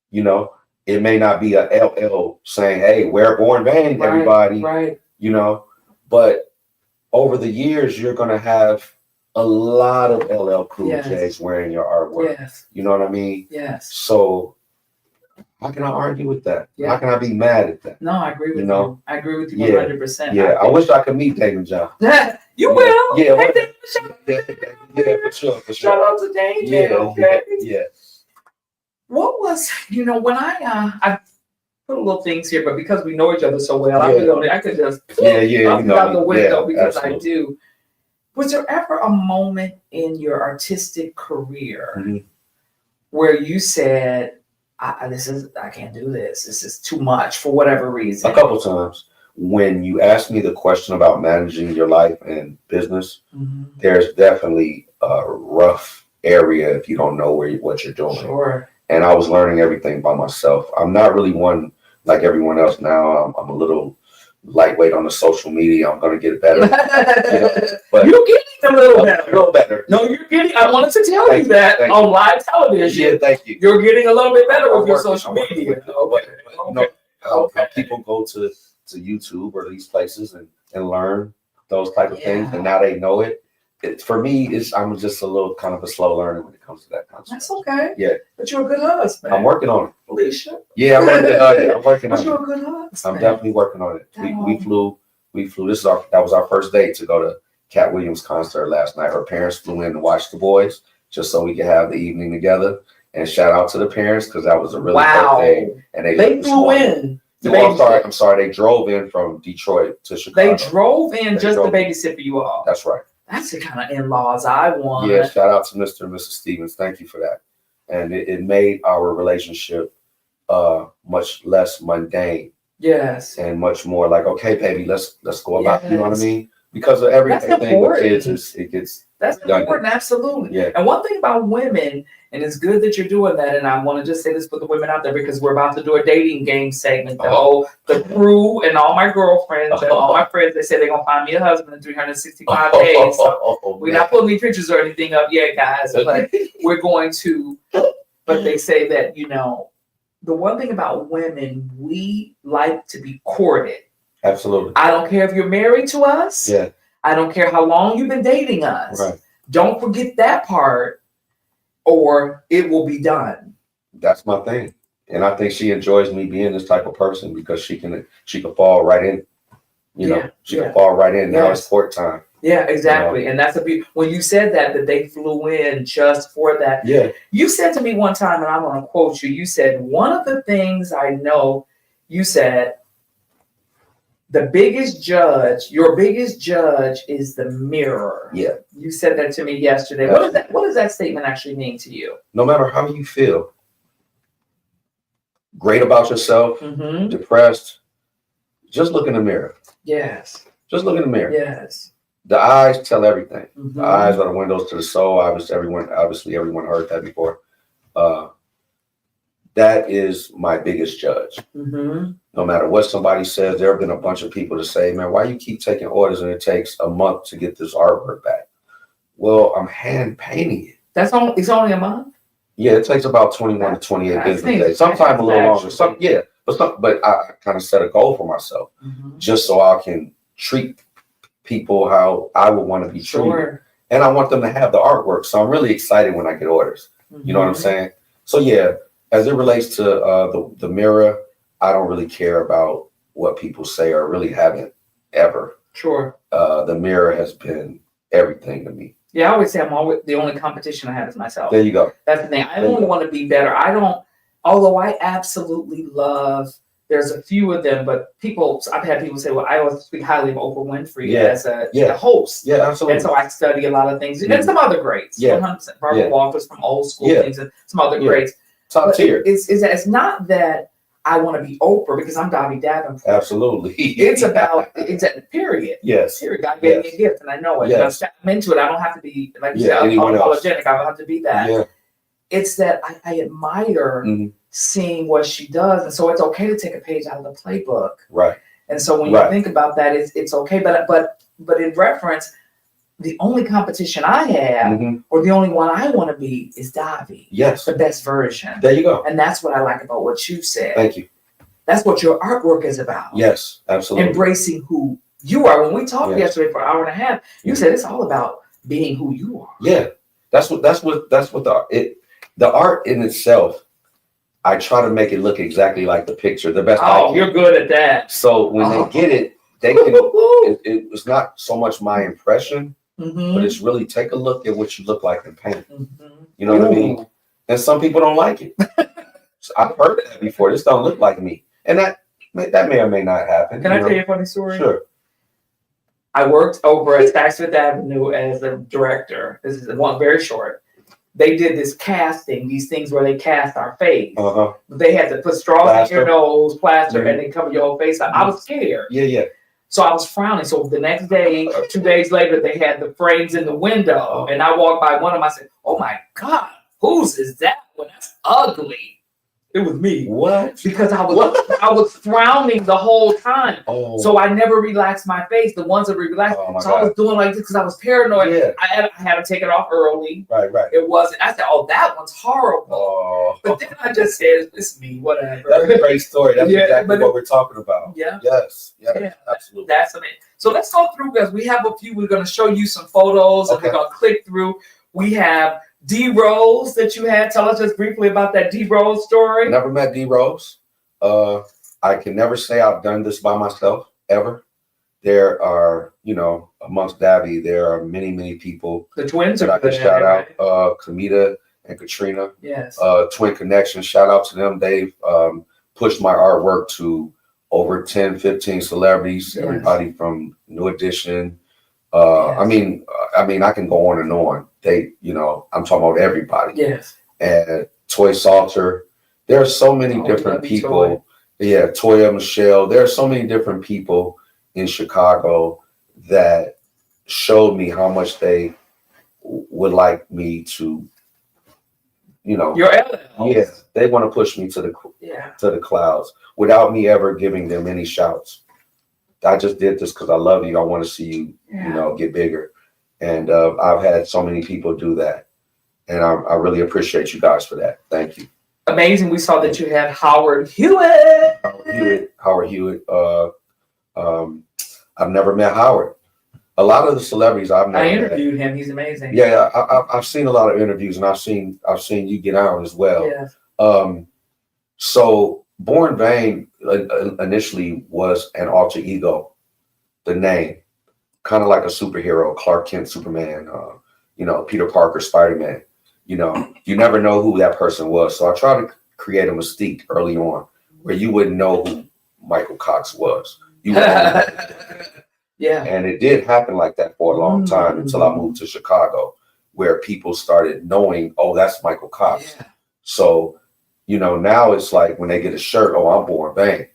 You know, it may not be a LL saying, hey, wear Born Bang, everybody. Right. You know, but over the years, you're going to have a lot of LL Cool J's wearing your artwork. Yes. You know what I mean? Yes. So how can I argue with that? Yeah. How can I be mad at that? No, I agree with you. I agree with you 100%. Yeah, I wish I could meet Damon John. You will. Yeah, for sure. Shout out to Damon. Yeah. What was, when I put a little things here, but because we know each other so well, I could just out the window because absolutely. I do. Was there ever a moment in your artistic career where you said, I can't do this. This is too much for whatever reason? A couple times. When you ask me the question about managing your life and business, there's definitely a rough area if you don't know what you're doing. Sure. And I was learning everything by myself. I'm not really one like everyone else now. I'm a little lightweight on the social media. I'm going to get better. But you're getting a little better. A little better. No, you're getting. I wanted to tell you that on live television. Yeah, thank you. You're getting a little bit better with your social media. People go to YouTube or these places and learn those type of things, and now they know it. For me, I'm just a little kind of a slow learner when it comes to that kind of stuff. That's okay. Yeah. But you're a good husband. I'm working on it. Alicia. Yeah, I'm working on it. But you're a good husband. I'm definitely working on it. We flew. That was our first date to go to Cat Williams' concert last night. Her parents flew in to watch the boys just so we could have the evening together. And shout out to the parents because that was a really great thing. And they flew in. I'm sorry. They drove in from Detroit to Chicago. They drove in just to babysit for you all. That's right. That's the kind of in-laws I want. Yeah, shout out to Mr. and Mrs. Stevens. Thank you for that. And it made our relationship much less mundane. Yes. And much more like, okay, baby, let's go about, you know what I mean? Because of everything with kids, it gets that's important, absolutely. Yeah. And one thing about women, and it's good that you're doing that, and I want to just say this for the women out there because we're about to do a dating game segment. The crew and all my girlfriends and all my friends, they say they're gonna find me a husband in 365 days. So we're not putting any pictures or anything up yet, guys, but we're going to. But they say that, the one thing about women, we like to be courted. Absolutely. I don't care if you're married to us. Yeah. I don't care how long you've been dating us. Right. Don't forget that part, or it will be done. That's my thing. And I think she enjoys me being this type of person because she can fall right in. She can fall right in. Now it's court time. Yeah, exactly. And that's when you said that they flew in just for that. Yeah. You said to me one time, and I'm going to quote you. You said, one of the things I know, you said, your biggest judge is the mirror. Yeah. You said that to me yesterday. What does that statement actually mean to you? No matter how you feel, great about yourself, depressed, just look in the mirror. Yes. Just look in the mirror. Yes. The eyes tell everything. The eyes are the windows to the soul. Obviously, everyone heard that before. That is my biggest judge. No matter what somebody says, there have been a bunch of people to say, man, why you keep taking orders and it takes a month to get this artwork back? Well, I'm hand painting it. It's only a month? Yeah, it takes about 21 to 28 business days. Sometimes a little longer. But I kind of set a goal for myself just so I can treat people how I would want to be treated. And I want them to have the artwork. So I'm really excited when I get orders. You know what I'm saying? So yeah, as it relates to the mirror, I don't really care about what people say, or really haven't ever. The mirror has been everything to me. Yeah, I always say I'm always the only competition I have is myself. There you go. That's the thing. I only want to be better. I don't, although I absolutely love, there's a few of them, but I've had people say, well, I always speak highly of Oprah Winfrey as a host. Yeah, absolutely. And so I study a lot of things. And some other greats. 100%. Barbara Walters from old school things, and some other greats. Top tier. It's not that I want to be Oprah because I'm Davenport. Absolutely. It's about, it's at the period. Yes. Period. God gave me a gift and I know it. Yes. And I'm into it. I don't have to be, like you said, unapologetic. I don't have to be that. Yeah. It's that I admire seeing what she does. And so it's okay to take a page out of the playbook. Right. And so when you think about that, it's okay. But in reference, the only competition I have, or the only one I want to be, is Davi. Yes. The best version. There you go. And that's what I like about what you said. Thank you. That's what your artwork is about. Yes, absolutely. Embracing who you are. When we talked yesterday for an hour and a half, you said it's all about being who you are. Yeah. That's what the art in itself, I try to make it look exactly like the picture. The best I can. You're good at that. So when they get it, they can it's not so much my impression, but it's really take a look at what you look like in paint. You know what I mean? And some people don't like it. So I've heard that before. This don't look like me. And that may or may not happen. Can I tell you a funny story? Sure. I worked over at Saks Fifth Avenue as a director. This is one very short. They did this casting, these things where they cast our face. They had to put straws in your nose, plaster, and then cover your whole face up. I was scared. Yeah. So I was frowning. So the next day, or 2 days later, they had the frames in the window. And I walked by one of them. I said, oh my God, whose is that one? That's ugly. It was me. What? Because I was frowning the whole time. So I never relaxed my face. The ones that were relaxed. So I was doing like this because I was paranoid. Yeah. I had to take it off early. Right. It wasn't. I said, oh, that one's horrible. But then I just said, it's me, whatever. That's a great story. That's exactly what we're talking about. Yeah. Yes. Absolutely. That's amazing. So let's go through, because we have a few. We're going to show you some photos and we're going to click through. We have D Rose that you had. Tell us just briefly about that D Rose story. Never met D Rose. I can never say I've done this by myself ever. There are, amongst Davi, there are many people. The twins that I can shout out. Kamita and Katrina. Yes. Twin Connection. Shout out to them. They've pushed my artwork to over 10, 15 celebrities. Yes. Everybody from New Edition. I mean, I can go on and on. I'm talking about everybody. Yes. And Toy Salter. There are so many different people. Toy. Yeah, Toya Michelle. There are so many different people in Chicago that showed me how much they would like me to, Your LLs. Yeah, they want to push me to the clouds without me ever giving them any shouts. I just did this because I love you. I want to see you, get bigger. And I've had so many people do that. And I really appreciate you guys for that. Thank you. Amazing. We saw that you had Howard Hewitt. Howard Hewitt. I've never met Howard. A lot of the celebrities I've never met. I interviewed him. He's amazing. Yeah, I've seen a lot of interviews, and I've seen you get on as well. Yeah. So Born Vain initially was an alter ego, the name, kind of like a superhero, Clark Kent, Superman, Peter Parker, Spider-Man. You never know who that person was. So I tried to create a mystique early on where you wouldn't know who Michael Cox was. You wouldn't know. Yeah. And it did happen like that for a long time until I moved to Chicago, where people started knowing, oh, that's Michael Cox. Yeah. So, now it's like when they get a shirt, oh, I'm Born Vain.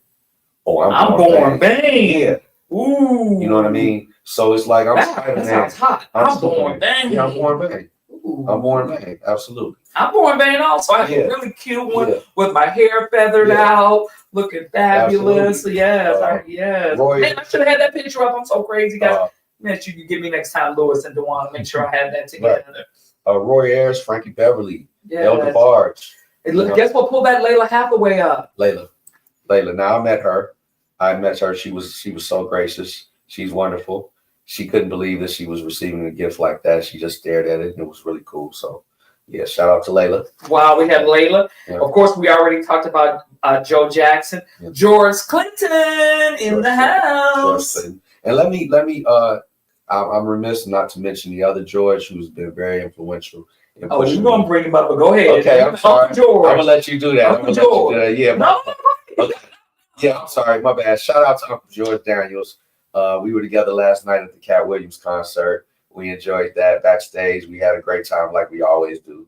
Oh, I'm Born Vain. Yeah. Ooh. You know what I mean? So it's like, that sounds hot. I'm Born Vain. Yeah, I'm Born Vain. I'm Born Vain. Absolutely. I'm Born Vain also. I have a really cute one with my hair feathered out, looking fabulous. Absolutely. Yes. Yes. Man, I should have had that picture up. I'm so crazy, guys. Man, you can give me next time, Louis and Dewan. Make sure I have that together. Right. Roy Ayers, Frankie Beverly, El DeBarge. Guess what? Pull that Layla Hathaway up. Layla. Now I met her. She was so gracious. She's wonderful. she couldn't believe that she was receiving a gift like that. She just stared at it, and it was really cool. So, yeah, shout out to Layla. Wow, we have Layla. Yeah. Of course, we already talked about Joe Jackson. Yeah. George Clinton in the house. And let me. I'm remiss not to mention the other George, who's been very influential. Oh, you're gonna bring him up, but go ahead. Okay, I'm sorry. George. I'm gonna let you do that. Uncle George. Yeah. No. Okay. Yeah, I'm sorry. My bad. Shout out to Uncle George Daniels. We were together last night at the Cat Williams concert. We enjoyed that backstage. We had a great time, like we always do.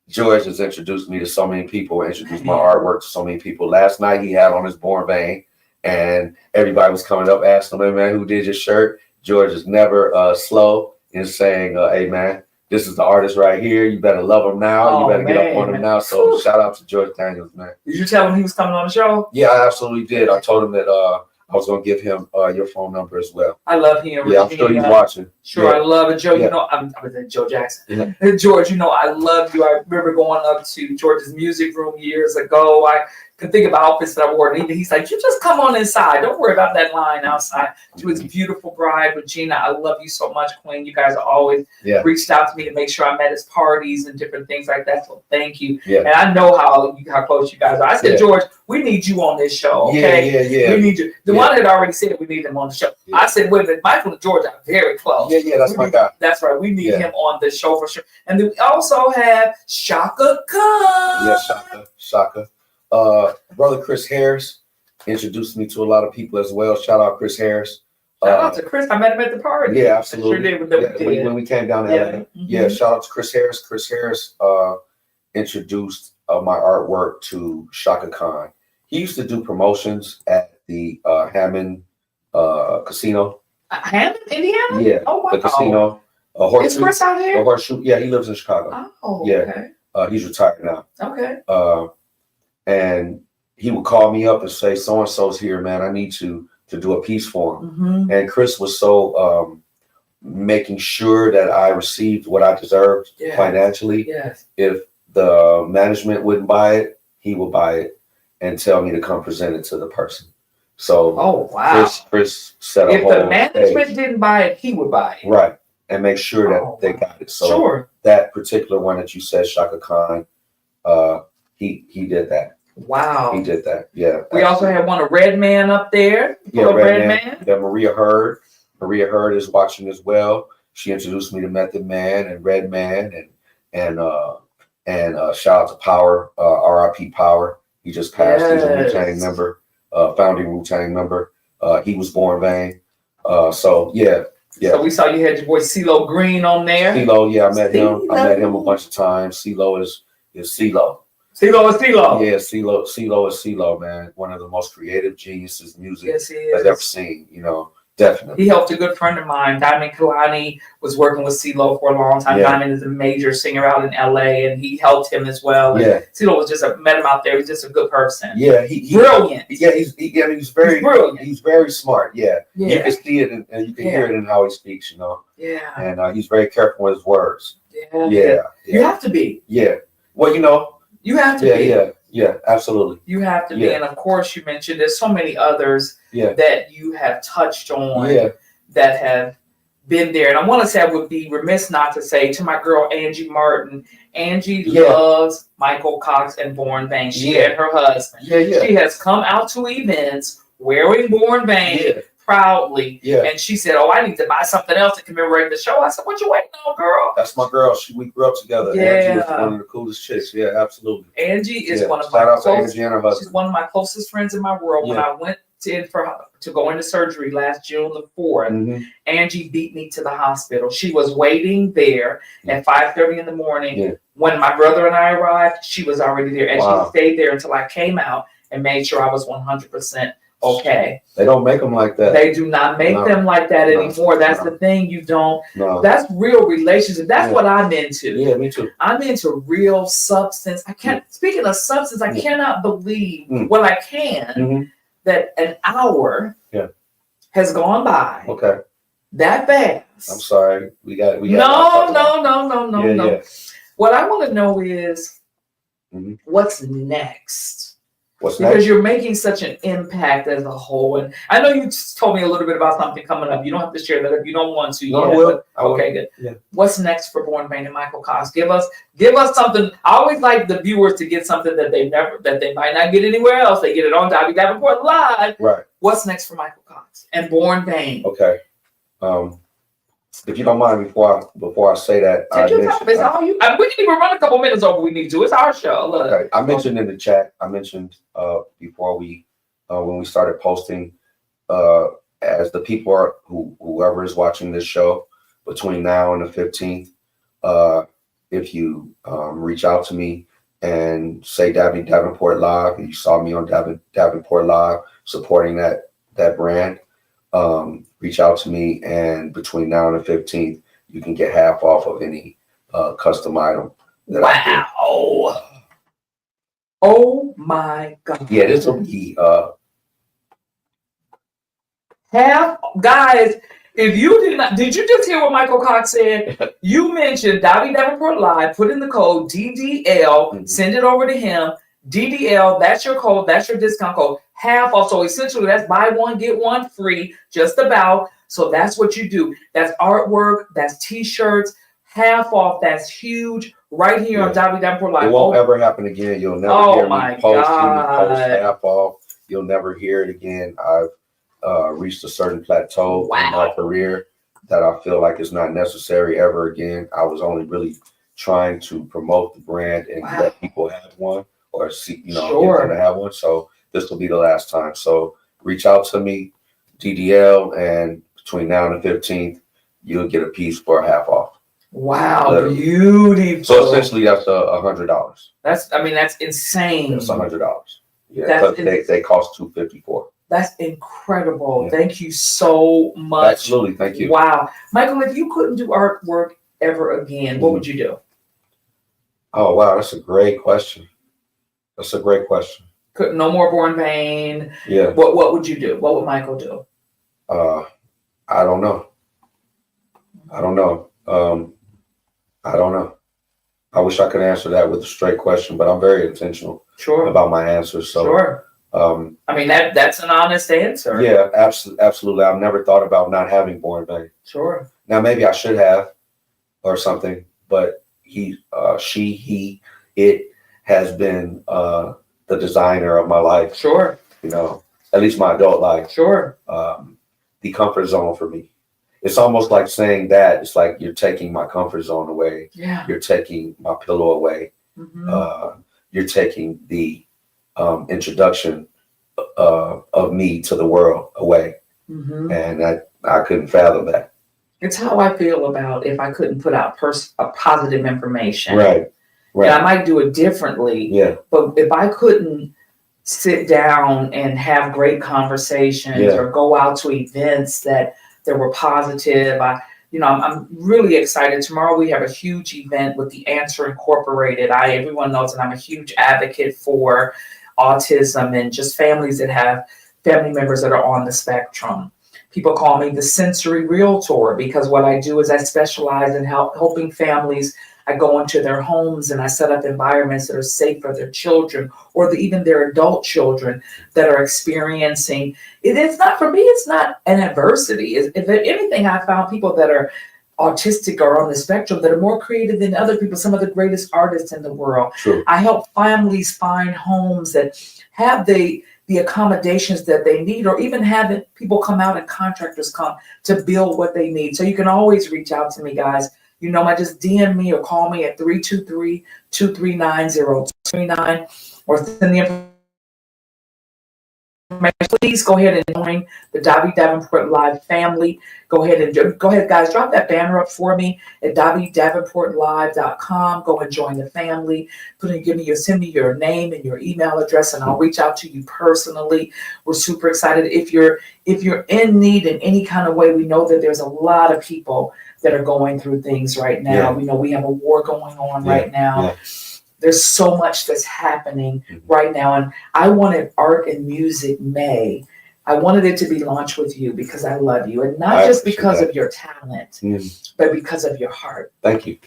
George has introduced me to so many people, introduced my artwork to so many people. Last night he had on his Born Vein, and everybody was coming up asking him, "Hey man, who did your shirt?" George is never slow in saying, "Hey man, this is the artist right here. You better love him now. You better get up on him now." So shout out to George Daniels, man. Did you tell him he was coming on the show? Yeah, I absolutely did. I told him that I was gonna give him your phone number as well. I love him. Yeah, I'm sure he's watching. Sure, Yeah. I love it, Joe. Yeah. You know, I'm Joe Jackson. Yeah. George, you know, I love you. I remember going up to George's music room years ago. I can think of outfits that I wore, and he's like, "You just come on inside. Don't worry about that line outside." To his beautiful bride, Regina, I love you so much, Queen. You guys always reached out to me to make sure I'm at his parties and different things like that. So thank you. Yeah. And I know how close you guys are. I said, George, we need you on this show. Okay. Yeah. We need you. The one had already said we need him on the show. Yeah. I said, wait a minute, Michael and George are very close. Yeah, that's my guy. That's right. We need him on the show for sure. And then we also have Shaka Khan. Yeah, Shaka. Brother Chris Harris introduced me to a lot of people as well. Shout out Chris Harris. Shout out to Chris. I met him at the party. Yeah, absolutely. I sure did when we came down to LA. Yeah, shout out to Chris Harris. Chris Harris introduced my artwork to Shaka Khan. He used to do promotions at the Hammond Casino. Hammond, Indiana? Yeah. Oh, wow. The casino. Is Chris out here? Horseshoe. Yeah, he lives in Chicago. Oh, yeah. Okay. He's retired now. Okay. And he would call me up and say, "So and so's here, man. I need to do a piece for him." Mm-hmm. And Chris was so making sure that I received what I deserved financially. Yes. If the management wouldn't buy it, he would buy it and tell me to come present it to the person. So, oh wow, Chris set if the management didn't buy it, he would buy it, right, and make sure that they got it. So that particular one that you said, Shaka Khan, he did that. Wow, he did that. Yeah. We also had one of Red Man up there. Yeah, Red Man. Yeah, Maria Hurd. Maria Hurd is watching as well. She introduced me to Method Man and Red Man and shout out to Power, RIP Power. He just passed. He's a Wu-Tang member, founding Wu-Tang member. He was Born Vein. So yeah. So we saw you had your boy CeeLo Green on there. CeeLo, yeah, I met him. I met him a bunch of times. CeeLo is CeeLo. CeeLo is CeeLo. Yeah, CeeLo is CeeLo, man. One of the most creative geniuses music I've ever seen. You know, definitely. He helped a good friend of mine, Diamond Kalani, was working with CeeLo for a long time. Yeah. Diamond is a major singer out in LA, and he helped him as well. Yeah. CeeLo was met him out there. He's just a good person. Yeah, he's brilliant. Yeah, he's very brilliant. He's very smart. Yeah. You can see it and you can hear it in how he speaks. You know. Yeah. And he's very careful with his words. Yeah. You have to be. Yeah. Well, you know. You have to be. Yeah, absolutely. You have to be. And of course, you mentioned there's so many others that you have touched on that have been there. And I want to say I would be remiss not to say to my girl, Angie Martin, Angie loves Michael Cox and Born Vein. She and her husband. She has come out to events wearing Born Vein proudly. And she said, "Oh, I need to buy something else to commemorate the show." I said, "What you waiting on, girl?" That's my girl. We grew up together. Angie is one of the coolest chicks. Yeah, absolutely. Angie is one of my closest. She's one of my closest friends in my world. When I went to go into surgery last June the 4th, Angie beat me to the hospital. She was waiting there at 5:30 in the morning. When my brother and I arrived, she was already there, and she stayed there until I came out and made sure I was 100% okay. They don't make them like that. They do not make them like that anymore. That's the thing. You don't. That's real relationship. That's what I'm into. Yeah, me too. I'm into real substance. I can't. Speaking of substance, I cannot believe. Well, I can. That an hour has gone by. Okay. That fast. I'm sorry. We got. No. What I want to know is what's next. What's because next? you're making such an impact as a whole. And I know you just told me a little bit about something coming up. You don't have to share that if you don't want to. No, yet, I will. Okay, good. Yeah. What's next for Born Vain and Michael Cox? Give us something. I always like the viewers to get something that they might not get anywhere else. They get it on Davebport Live. Right. What's next for Michael Cox and Born Vain? Okay. If you don't mind, before I say that, Take your time. It's all you. We can even run a couple minutes over. We need to. It's our show. Look. Okay. I mentioned in the chat. I mentioned before when we started posting, as the people are whoever is watching this show between now and the 15th, if you reach out to me and say Davenport Live, you saw me on Davenport Live supporting that brand. Reach out to me, and between now and the 15th, you can get half off of any custom item. Wow! Oh my God! Yeah, this will be half, guys. If you did you just hear what Michael Cox said? You mentioned Davenport Live. Put in the code DDL. Send it over to him. DDL. That's your code. That's your discount code. Half off. So essentially, that's buy one get one free. Just about. So that's what you do. That's artwork. That's T-shirts. Half off. That's huge. Right here on Davenport Live. It won't ever happen again. You'll never hear me post half off. You'll never hear it again. I've reached a certain plateau in my career that I feel like is not necessary ever again. I was only really trying to promote the brand and let people have one, or see, get them to have one. So this will be the last time. So reach out to me, DDL, and between now and the 15th, you'll get a piece for a half off. Wow, literally. Beautiful. So essentially, that's $100. That's insane. It's $100. Yeah, but they cost $254. That's incredible. Yeah. Thank you so much. Absolutely, thank you. Wow, Michael, if you couldn't do artwork ever again, what would you do? Oh wow, that's a great question. No more Born Vain. Yeah. What would you do? What would Michael do? I don't know. I wish I could answer that with a straight question, but I'm very intentional about my answers. So I mean, that's an honest answer. Yeah, absolutely. I've never thought about not having Born Vain. Sure. Now maybe I should have, or something, but it has been the designer of my life. Sure. At least my adult life. Sure. The comfort zone for me. It's almost like saying that. It's like you're taking my comfort zone away. Yeah. You're taking my pillow away. Mm-hmm. You're taking the introduction of me to the world away. Mm-hmm. And I couldn't fathom that. It's how I feel about if I couldn't put out positive information. Right. And I might do it differently. Yeah. But if I couldn't sit down and have great conversations or go out to events that were positive, I'm really excited. Tomorrow we have a huge event with the Answer Incorporated. Everyone knows that I'm a huge advocate for autism and just families that have family members that are on the spectrum. People call me the sensory realtor because what I do is I specialize in helping families. I go into their homes and I set up environments that are safe for their children or even their adult children that are experiencing. It's not, for me, it's not an adversity. If anything, I found people that are autistic or on the spectrum that are more creative than other people, some of the greatest artists in the world. True. I help families find homes that have the accommodations that they need, or even having people come out and contractors come to build what they need. So you can always reach out to me, guys. Just DM me or call me at 323-239-0239 or send the information. Please go ahead and join the Davenport Live family. Go ahead, guys. Drop that banner up for me at davenportlive.com. Go and join the family. Send me your name and your email address, and I'll reach out to you personally. We're super excited. If you're in need in any kind of way, we know that there's a lot of people that are going through things right now. Yeah. We know we have a war going on right now. Yeah. There's so much that's happening right now. And I wanted Art and Music May. I wanted it to be launched with you because I love you. And not just because of your talent, but because of your heart. Thank you.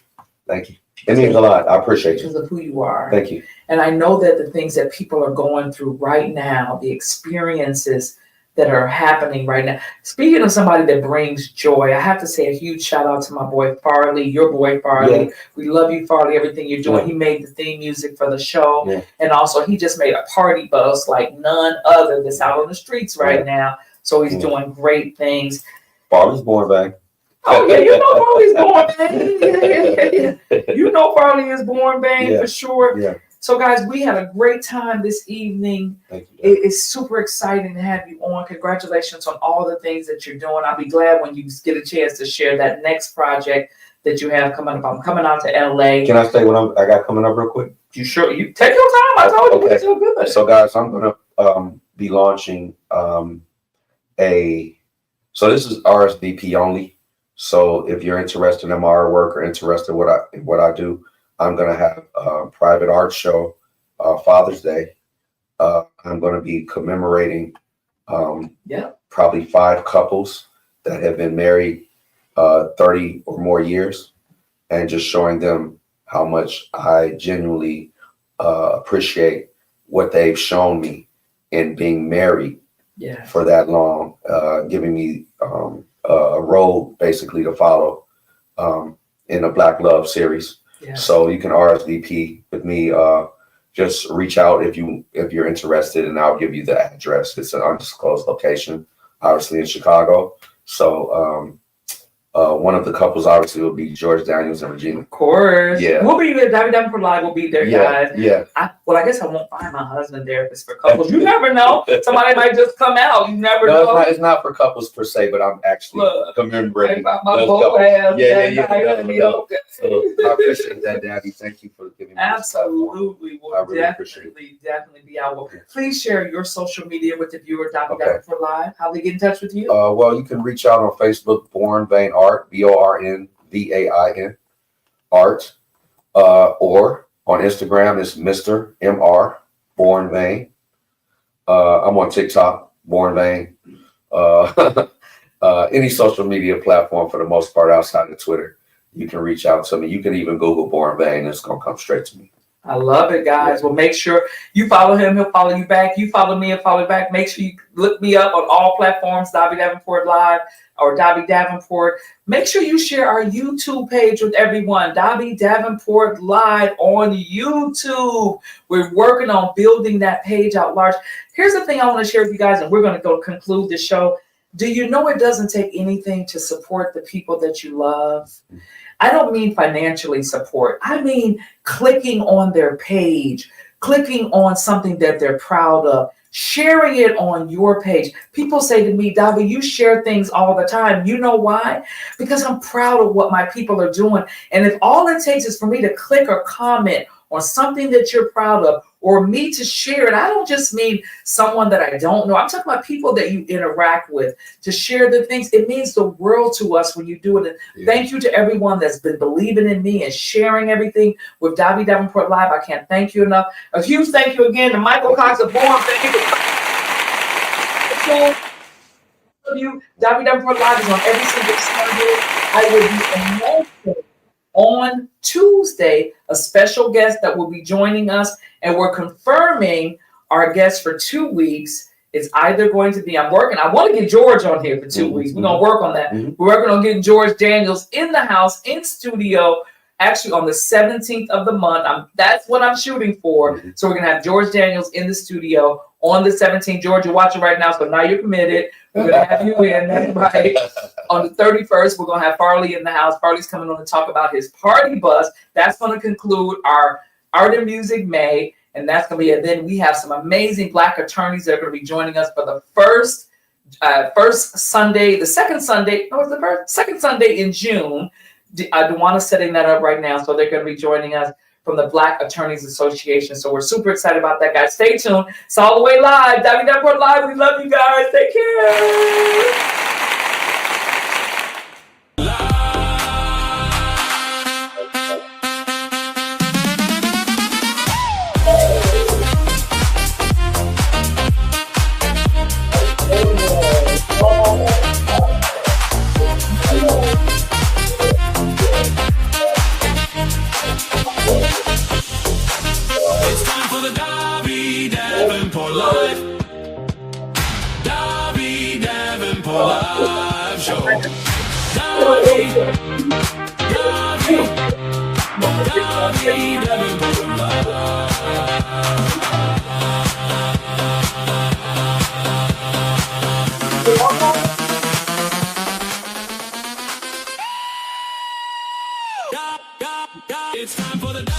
Thank you. It means a lot. I appreciate you. Because of who you are. Thank you. And I know that the things that people are going through right now, the experiences that are happening right now. Speaking of somebody that brings joy, I have to say a huge shout out to my boy Farley, your boy Farley. Yeah. We love you, Farley, everything you're doing. Yeah. He made the theme music for the show. Yeah. And also he just made a party bus like none other that's out on the streets right now. So he's doing great things. Farley's born back. Oh yeah, you know Farley's born bang. You know Farley is born bang for sure. Yeah. So guys, we had a great time this evening. Thank you. It's super exciting to have you on. Congratulations on all the things that you're doing. I'll be glad when you get a chance to share that next project that you have coming up. I'm coming out to LA. Can I say what I got coming up real quick? You sure? You take your time. I told you it's so good. So guys, I'm gonna be launching so this is RSVP only. So if you're interested in my artwork or interested in what I do, I'm going to have a private art show, Father's Day. I'm going to be commemorating probably 5 couples that have been married 30 or more years, and just showing them how much I genuinely appreciate what they've shown me in being married for that long, giving me a road basically to follow in the Black Love series. Yeah. So you can RSVP with me. Just reach out if you're interested, and I'll give you the address. It's an undisclosed location, obviously in Chicago. So one of the couples obviously will be George Daniels and Regina. Of course. Yeah. We'll be there. Davebport Live will be there, guys. Yeah. I guess I won't find my husband there if it's for couples. You never know. Somebody might just come out. You never know. It's not for couples per se, but I'm actually commemorating my couples. Yeah. So I appreciate that, Davi. Thank you for giving me absolutely. We'll definitely be out. Well, please share your social media with the viewer, Davebport Live. How they get in touch with you? Well, you can reach out on Facebook, Born Vain Art, BORNVAIN Art, or on Instagram it's Mr. MR Born Vain. I'm on TikTok, Born Vain. Any social media platform for the most part outside of Twitter, you can reach out to me. You can even Google Born Vain, it's gonna come straight to me. I love it, guys. Well, make sure you follow him. He'll follow you back. You follow me and follow back. Make sure you look me up on all platforms, Davi Davenport Live or Davi Davenport. Make sure you share our YouTube page with everyone, Davi Davenport Live on YouTube. We're working on building that page out large. Here's the thing I want to share with you guys, and we're going to go conclude the show. Do you know it doesn't take anything to support the people that you love? I don't mean financially support. I mean clicking on their page, clicking on something that they're proud of, sharing it on your page. People say to me, Davi, you share things all the time. You know why? Because I'm proud of what my people are doing. And if all it takes is for me to click or comment on something that you're proud of, or me to share it, I don't just mean someone that I don't know. I'm talking about people that you interact with, to share the things. It means the world to us when you do it. And thank you to everyone that's been believing in me and sharing everything with Davi Davenport Live. I can't thank you enough. A huge thank you again to Michael Cox of Born. Thank you. Davi Davenport Live is on every single Sunday. I will be announcing on Tuesday a special guest that will be joining us, and we're confirming our guest for 2 weeks. It's either going to be, I want to get George on here for 2 weeks. We're going to work on that. We're working on getting George Daniels in the house, in studio, actually on the 17th of the month. That's what I'm shooting for. So we're going to have George Daniels in the studio on the 17th. George, you're watching right now, so now you're committed. We're going to have you in. That's right. On the 31st, we're going to have Farley in the house. Farley's coming on to talk about his party bus. That's going to conclude our Art and Music May. And that's going to be it. Then we have some amazing Black attorneys that are going to be joining us for the first Sunday, the second Sunday. No, it's the second Sunday in June. Duana's setting that up right now. So they're going to be joining us from the Black Attorneys Association. So we're super excited about that, guys. Stay tuned. It's all the way live. Davi Davenport Live. We love you guys. Take care. Davi, Davenport Live. It's time for the